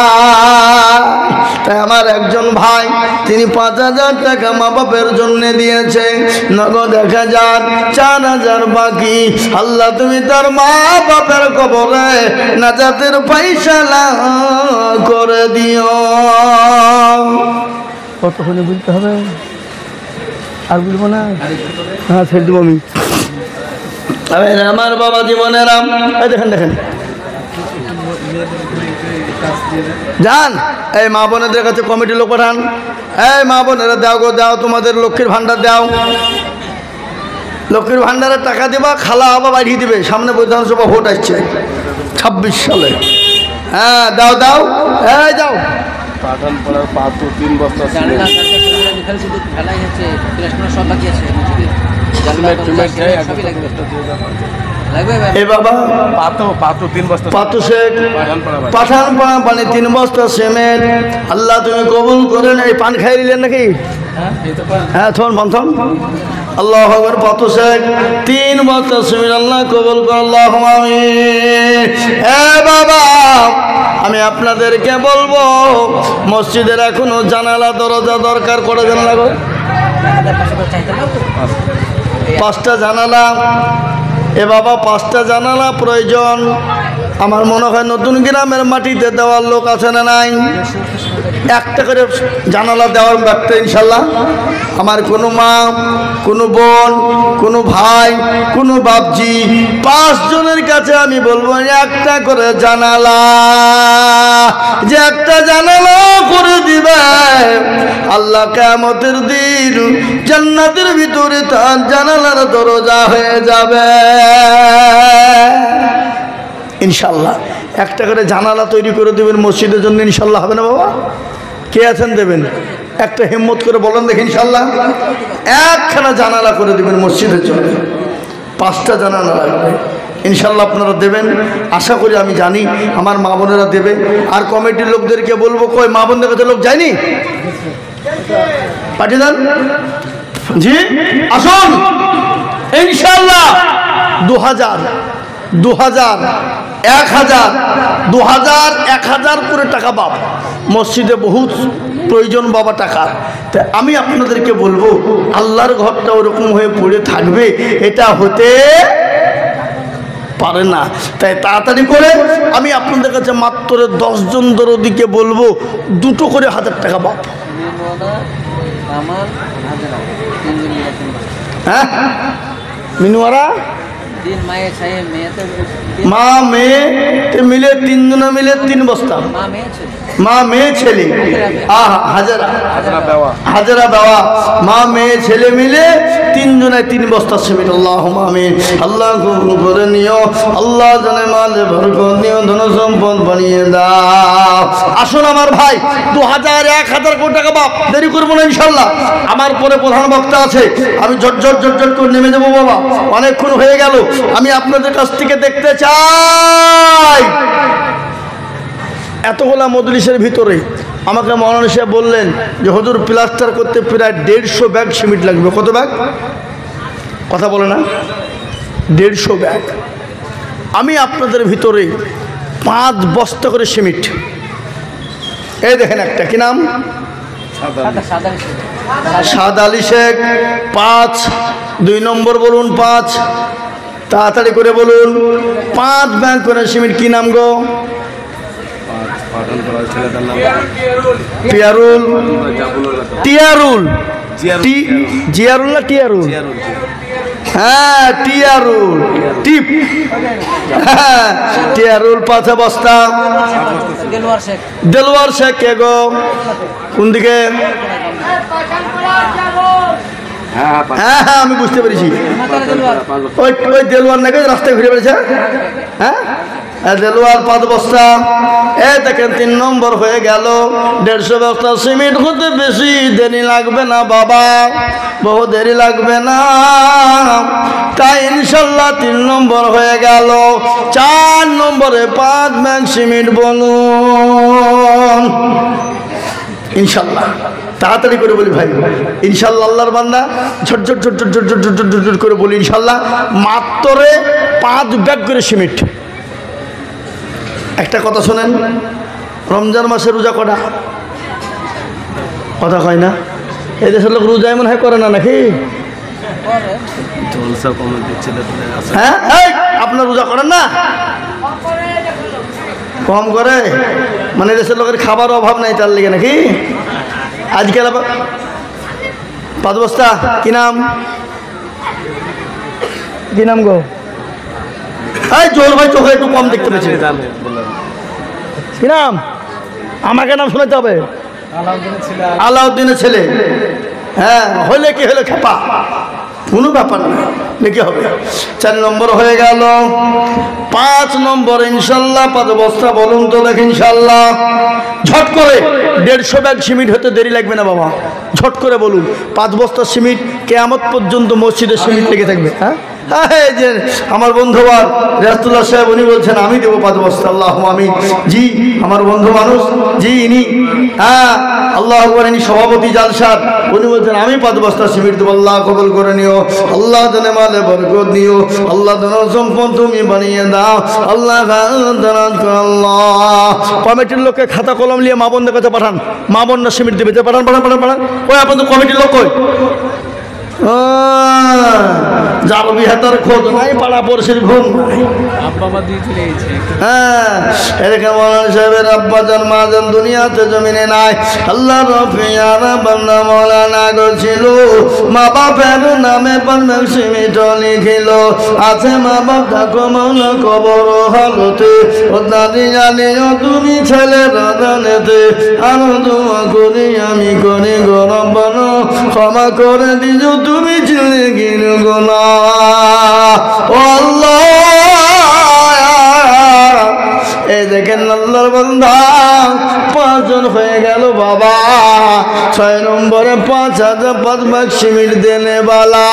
তাই আমার একজন ভাই, তিনি 5,000 টাকা মা বাপের জন্য দিয়েছে, নগদ 1,000, 4,000 বাকি। আল্লাহ তুমি তার মা বাপের কবরে নাজাতের ফায়সালা করে দিও। কত হলে বলতে হবে, আর বলবো না? হ্যাঁ ছেড়ে দেবো আমি। আমার বাবা জীবনেরাম, দেখেন দেখেন যান, এই মা বোনেদের কাছে কমিটি লোক পাঠান। এই মা বোনেরা দাও গো দাও, তোমাদের লক্ষ্মীর ভান্ডার দাও। লক্ষ্মীর ভান্ডারের টাকা দেবা, খালা আবার বাড়িয়ে দিবে। সামনে বিধানসভা ভোট আসছে 26 সালে। হ্যাঁ দাও দাও, এই যাও। পাঠান পড়ার পাতো 3 বস্তা জানলা এখানে শুধু ঢালাই হচ্ছে, প্লাস্টার সব বাকি আছে। এ বাবা পাতো 3 বস্তা পাতু শেখ পাঠান পানি 3 বস্তা সিমেন্ট। আল্লাহ তুমি কবুল করেন। এই পান খাই দিলেন নাকি? হ্যাঁ থন বন্ধন। আল্লাহ আকবার। পাতু শেখ 3 বস্তা সিমেন্ট, আল্লাহ কবুল কর। আল্লাহ আমিন। এ বাবা আমি আপনাদেরকে বলবো, মসজিদের এখনো জানালা দরজা দরকার করে জানালা গো, 5টা জানালা। এ বাবা 5টা জানালা প্রয়োজন। আমার মনে হয় নতুন গ্রামের মাটিতে দেওয়ার লোক আছে না নাই? একটা করে জানালা দেওয়ার ব্যাপারটা ইনশাল্লাহ। আমার কোনো মা, কোনো বোন, কোনো ভাই, কোনো বাপজি, 5 জনের কাছে আমি বলবো একটা করে জানালা, যে একটা জানালা করে দিবে, আল্লাহ কিয়ামতের দিন জান্নাতের ভিতরে তার জানালার দরজা হয়ে যাবে ইনশাল্লাহ। একটা করে জানালা তৈরি করে দেবেন মসজিদের জন্য, ইনশাল্লাহ হবে না বাবা? কে আছেন দেবেন? একটা হিম্মত করে বলেন দেখি ইনশাল্লাহ। একখানা জানালা করে দেবেন মসজিদের জন্য, 5টা জানালা লাগবে ইনশাল্লাহ। আপনারা দেবেন আশা করি, আমি জানি আমার মা বোনেরা দেবে। আর কমিটির লোকদেরকে বলবো, কই মা বোনদের কাছে লোক যায়নি? পাঠিয়ে দেন। জি আসুন ইনশাল্লাহ। 2000, 2000, 1000, 2000, 1000 করে টাকা বাবা, মসজিদে বহুত প্রয়োজন বাবা টাকা। তাই আমি আপনাদেরকে বলবো, আল্লাহর ঘরটা ওরকম হয়ে পড়ে থাকবে, এটা হতে পারে না। তাই তাড়াতাড়ি করে আমি আপনাদের কাছে মাত্র 10 জন দরদিকে বলবো 2টো করে 1000 টাকা বাপ। হ্যাঁ মিনুয়ারা মা মেয়ে মিলে 3 জনে মিলে 3 বস্তা, মা মেয়ে ছেলে, হাজারা বাবা, মা মেয়ে ছেলে মিলে 3 জনায় 3 বস্তা সিমেন্ট। আল্লাহুম্মা আমিন। আল্লাহ কবুল করে নিও, আল্লাহ জানে মালে বরকত নিও, ধন সম্পদ বানিয়ে দাও। আসুন আমার ভাই, 2000, 1000 কোটি টাকা বাপ, দেরি করবো না ইনশাল্লাহ। আমার পরে প্রধান বক্তা আছে, আমি ঝটঝট করে নেমে যাবো বাবা, অনেকক্ষণ হয়ে গেল। আমি আপনাদের কাছ থেকে দেখতে চাই, এতগুলা মজলিসের ভিতরে আমাকে মৌলানা সাহেব বললেন যে হুজুর প্লাস্টার করতে প্রায় 150 ব্যাগ সিমেন্ট লাগবে। কত ব্যাগ? কথা বলে না, 150 ব্যাগ। আমি আপনাদের ভিতরে 5 বস্তা করে সিমেন্ট, এই দেখেন একটা, কি নাম? সাদ আলী শেখ। 5, 2 নম্বর বলুন, 5 তাড়াতাড়ি করে বলুন। 5 ব্যাগ করে সিমেন্ট, কি নাম গো? টিয়ারুল, টিয়ারুল, জিয়ারুল না টিয়ারুল? হ্যাঁ টিয়ারুল, টিপ, হ্যাঁ টিয়ারুল 5 বস্তা। দেলোয়ার শেখ কে গো? কোন দিকে? হ্যাঁ হ্যাঁ আমি বুঝতে পেরেছি, ওই দেলোয়ার নাকি রাস্তায় ঘুরে বেড়েছে। হ্যাঁ দেলোয়ার 5 বস্তা। দেখেন 3 নম্বর হয়ে গেল। 150 বস্তা সিমেন্ট হতে বেশি দেরি লাগবে না বাবা, বহু দেরি লাগবে না। তাই ইনশাল্লাহ 3 নম্বর হয়ে গেল। 4 নম্বরে 5 ব্যাগ সিমেন্ট বলুন ইনশাল্লাহ। তাড়াতাড়ি করে বলি ভাই ইনশাল্লাহ। আল্লাহর বান্দা ঝটঝট ঝটঝট ঝটঝট ঝটঝট ঝটঝট করে বলি ইনশাল্লাহ। মাত্রে 5 ব্যাগ করে সিমেন্ট। একটা কথা শোনেন, রমজান মাসে রোজা কটা? কথা কয় না, এই দেশের লোক রোজা এমন হয় করে না নাকি? হ্যাঁ আপনার রোজা করেন না? কম করে, মানে দেশের লোকের খাবার অভাব নাই তার লেগে নাকি? আজকাল 5 বস্তা। কি নাম? কি নাম গো? জোর ভাই চোখে একটু কম দেখতে পেয়েছি। কি নাম? আমাকে নাম শোনাতে হবে। আলাউদ্দিনের ছেলে। হ্যাঁ হলে কি হলে খেপা, কোনো ব্যাপার না, নাকি হবে। 4 নম্বর হয়ে গেল। 5 নম্বর ইনশাল্লাহ 5 বস্তা বলুন তো দেখ ইনশাল্লাহ। ঝট করে 150 ব্যাগ সিমেন্ট হতে দেরি লাগবে না বাবা, ঝট করে বলুন। 5 বস্তা সিমেন্ট কিয়ামত পর্যন্ত মসজিদের সিমেন্ট লেগে থাকবে। হ্যাঁ যে আমার বন্ধুবান রিয়াজুল্লাহ সাহেব উনি বলছেন আমি দেবো 5 বস্তা। আল্লাহ আমি জি আমার বন্ধু মানুষ জি ইনি, হ্যাঁ আল্লাহ আকবার, ইনি সভাপতি জালসার, উনি বলছেন আমি 5 বস্তা সিমেন্ট দেবো। আল্লাহ কবুল করে নিও, আল্লাহ জানে মালে বরকত দিও, আল্লাহ ধন সম্পদ তুমি বানিয়ে দাও, আল্লাহ আল্লাহ। কমিটির লোককে খাতা কলম নিয়ে মা বোনদের কাছে পাঠান, মা বোনরা সিমেন্ট দেবে, পাঠান পাঠান পাঠান পাঠান। ওই আপনাদের কমিটির লোক কই? যার বিহাতার খোঁজ নাই, পাড়া পড়শির ঘুম নাই। হ্যাঁ, এরকম মৌলানা সাহেবের আব্বা জান মা জান দুনিয়াতে জমিনে নাই। আল্লাহ রফিয়ারা বান্দা মৌলানা ছিল, মা বাপের নামে পান্নাক সীমিত লিখিল, আছে মা বাপ থাকো মৌলা কবর হালতে, ও দাদি জানিও তুমি ছেলে রাজানেতে, আরো দোয়া করি আমি করি গরম বানো, ক্ষমা করে দিও তুমি ছেলে গির গোনা। ও আল্লাহ, এই দেখেন আল্লাহর বান্দা 5 জন হয়ে গেল বাবা। 6 নম্বরে 5,005 ভাগ সিমেন্ট দেনে বালা।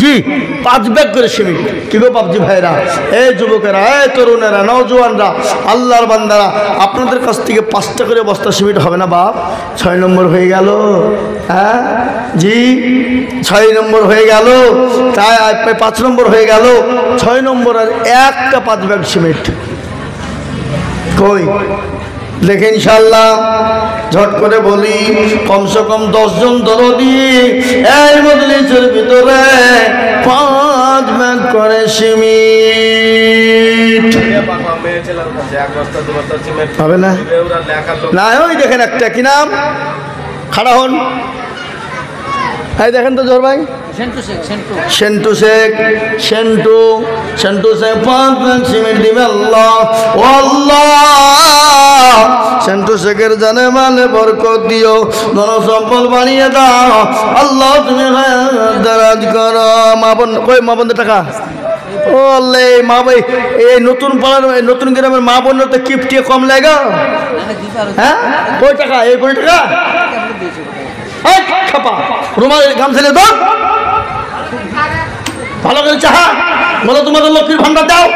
জি 5 ব্যাগ করে সিমেন্ট। কি গো বাপজি ভাইরা, এই যুবকেরা, এই তরুণেরা, নওজোয়ানরা, আল্লাহর বান্দারা, আপনাদের কাছ থেকে 5টা করে বস্তা সিমেন্ট হবে না বাপ? 6 নম্বর হয়ে গেল। হ্যাঁ জি 6 নম্বর হয়ে গেল, তাই 5 নম্বর হয়ে গেল। 6 নম্বর আর একটা 5 ব্যাগ সিমেন্ট কই দেখে ইনশাল্লাহ ঝট করে বলি, কমসে কম 10 জন দরদি এই মজলিসের ভিতরে 5 ব্যাগ করে সিমেন্ট হবে না? না, ওই দেখেন একটা, কি নাম, খাড়া হন, এই দেখেন তো জোর ভাই, সেন্টু শেখ, সেন্টু শেখ 5 ব্যাগ সিমেন্ট দিবে। আল্লাহ ও আল্লাহ, সেন্টু শেখের জানে মালে বরকত দিও, ধন সম্পদ বানিয়ে দাও আল্লাহ, তুমি দারাজ করো। মা বোন কই, মা বোনদের টাকা ও আল্লাহ, মা ভাই এই নতুন পাড়ার নতুন গ্রামের মা বোনের তো কিপটিয়ে কম লাগা। হ্যাঁ কই টাকা, এই কোটি টাকা খাপা রুমাল গামছালে দাও, ভালো করে চাহা বলো, তোমাদের লক্ষ্মীর ভান্ডার দাও।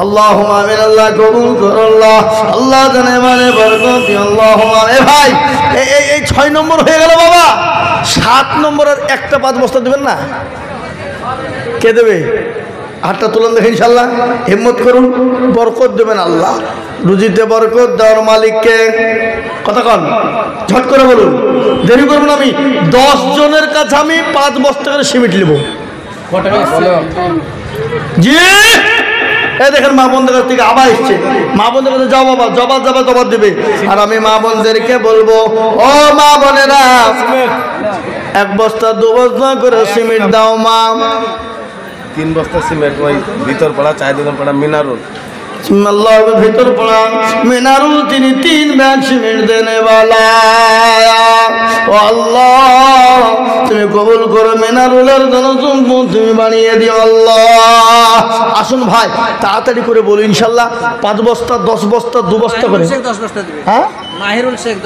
আল্লাহুম্মা আমিন, আল্লাহ কবুল করো, আল্লাহ আল্লাহ জানে মানে বরকত দিও, আল্লাহুম্মা। এ ভাই এই 6 নম্বর হয়ে গেল বাবা। 7 নম্বরের একটা 5 বস্তা দেবেন না? কে দেবে? হাতটা তুলেন দেখে ইনশাল্লাহ, হিম্মত করুন, বরকত দেবেন আল্লাহ, রুজিতে বরকত দেওয়ার মালিককে। কথা কন, ঝট করে বলুন, দেরি করবেন। আমি 10 জনের কাছে আমি 5 বস্তা করে সিমেন্ট নেব। জি এই দেখেন মা বোনদের কাছ থেকে আবার এসছে, মা বোনদের কাছে যাও বাবা, জবাব দেবে। আর আমি মা বোনদেরকে বলবো, ও মা বোনেরা, 1 বস্তা 2 বস্তা করে সিমেন্ট দাও মা। 3 বস্তা সিমেন্ট ওই ভিতর পড়া 4 দিন পড়া মিনারুল, আল্লাহ ভিতর পড়া মিনারুল, তিনি 3 ব্যাগ সিমেন্ট দেনে বালা। ও আল্লাহ, তুমি কবুল করো, মিনারুলের জনসম্পদ তুমি বানিয়ে দিও আল্লাহ। আসুন ভাই তাড়াতাড়ি করে বলি ইনশাল্লাহ, 5 বস্তা 10 বস্তা 2 বস্তা করে। হ্যাঁ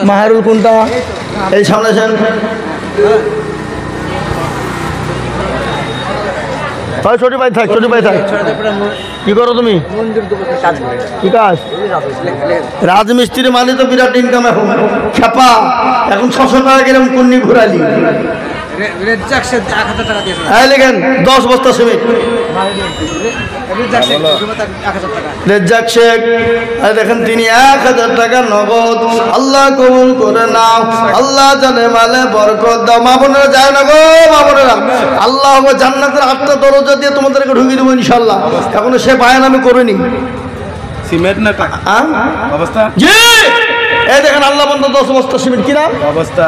মাহেরুল কোনটা? এই সামনে আছেন। ছোটি ভাই থাক, কি করো তুমি? কি কাজ? রাজমিস্ত্রি মানে তো বিরাট ইনকাম এখন। খেপা এখন 600 টাকা কিরম কুন্নি ঘুরালি। লেখেন 10 বস্তা সিমেন্ট। রেজ্জাক শেখ দেখেন তিনি 1000 টাকা নগদ। আল্লাহ কবুল করে নাও, আল্লাহ জানে মালে বরকত দাও। মা বোনেরা যায় না গো, মা বোনেরা, আল্লাহ জান্নাতের 8টা দরজা দিয়ে তোমাদেরকে ঢুকিয়ে দেবো ইনশাল্লাহ। এখনো সে বায়ান আমি করিনি। সিমেন্ট না টাকা অবস্থা, জি এই দেখেন আল্লাহ বন্ধ 10 বস্তা সিমেন্ট। কি নাম? অবস্থা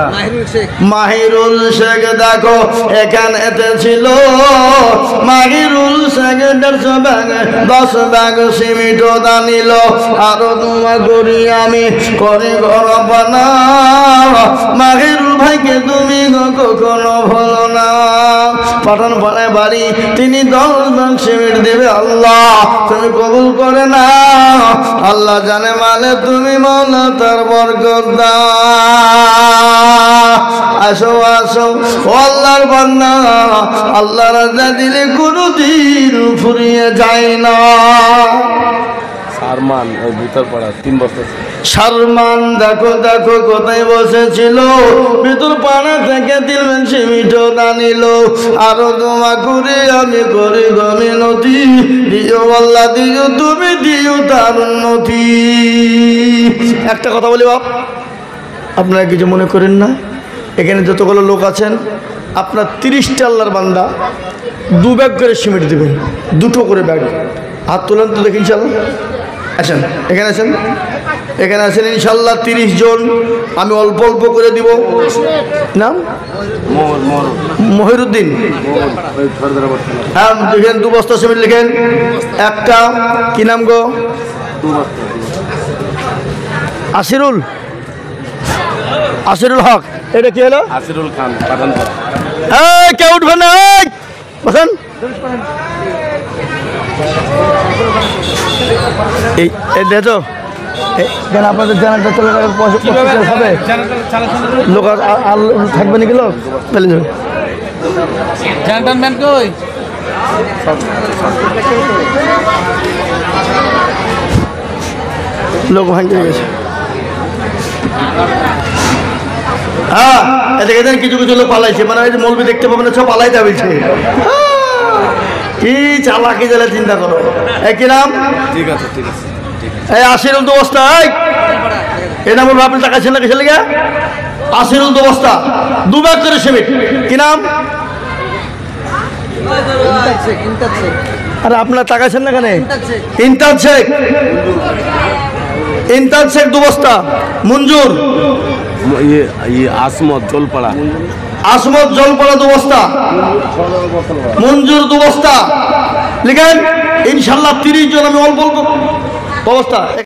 মাহিরুল শেখ। দেখো এখানে ছিল Mahirul Sheikh 150 bag 10 bag cement দানিল। আরো দোয়া করি আমি করে ঘর বানা, মাহিরুল ভাইকে তুমি কখনো ভুলো না। পাঠান পাড়ায় বাড়ি, তিনি 10 ব্যাগ সিমেন্ট দেবে আল্লাহ, তুমি কবুল করে না আল্লাহ জানে মানে তুমি মাওলা তার বরকত দাও। আসো আসো ও আল্লাহর বান্দা, আল্লাহ রাজা দিলে কোনোদিন ফুরিয়ে যায় না। আরমান ওই ভিতর পাড়া 3 বস্তা সারমান দেখো দেখো কোথায় বসেছিল, ভিতর পাড়া থেকে দিলেন সিমিট দানিল। আরো তোমা করে আমি করি গমিনতি, দিও আল্লাহ দিও তুমি দিও তার উন্নতি। একটা কথা বলি বাপ, আপনারা কিছু মনে করেন না, এখানে যতগুলো লোক আছেন আপনার 30টা আল্লাহর বান্দা 2 ব্যাগ করে সিমেন্ট দেবেন, 2টো করে ব্যাগ। হাত তোলেন তো দেখি ইনশাল্লাহ। আসেন এখানে আছেন, এখানে আছেন ইনশাল্লাহ 30 জন। আমি অল্প অল্প করে দিব। নাম মহিরুদ্দিন। হ্যাঁ লিখেন 2 বস্তা সিমেন্ট লিখেন। একটা কি নাম গো? আসিরুল, আসিরুল হক। এটা কি হলো? আসিরুল খান পাঠানপাড়া। এই কেউ উঠবেন না, এই বসেন। এই দেখো কেন আপনাদের চ্যানেলটা চলে গেলে হবে লোক আর থাকবে নাকি লোক? তাহলে যাবে জেন্টলম্যান কই? লোক ভাঙতে গেছে। হ্যাঁ এদিকে দেন কিছু কিছু লোক পালাইছে, মানে ওই যে মৌলবি দেখতে পাবেন সব পালাইতে বলছে। কি চালাকি জেলে চিন্তা করো। একই নাম ঠিক আছে ঠিক আছে। এই আসিরুল তো বস্তা, এই নাম আপনি টাকা ছিল কিসে লেগে? আসিরুল তো বস্তা 2 ব্যাগ করে সিমেন্ট। কি নাম? আরে আপনার টাকা ছিল না কেন? ইন্তাজ শেখ, ইন্তাজ শেখ 2 বস্তা। মঞ্জুর ये आसमत জলপাড়া। আসমত জলপাড়া 2 বস্তা। মঞ্জুর 2 বস্তা লিখেন ইনশাল্লাহ 30 জন। আমি অল্প অল্প অবস্থা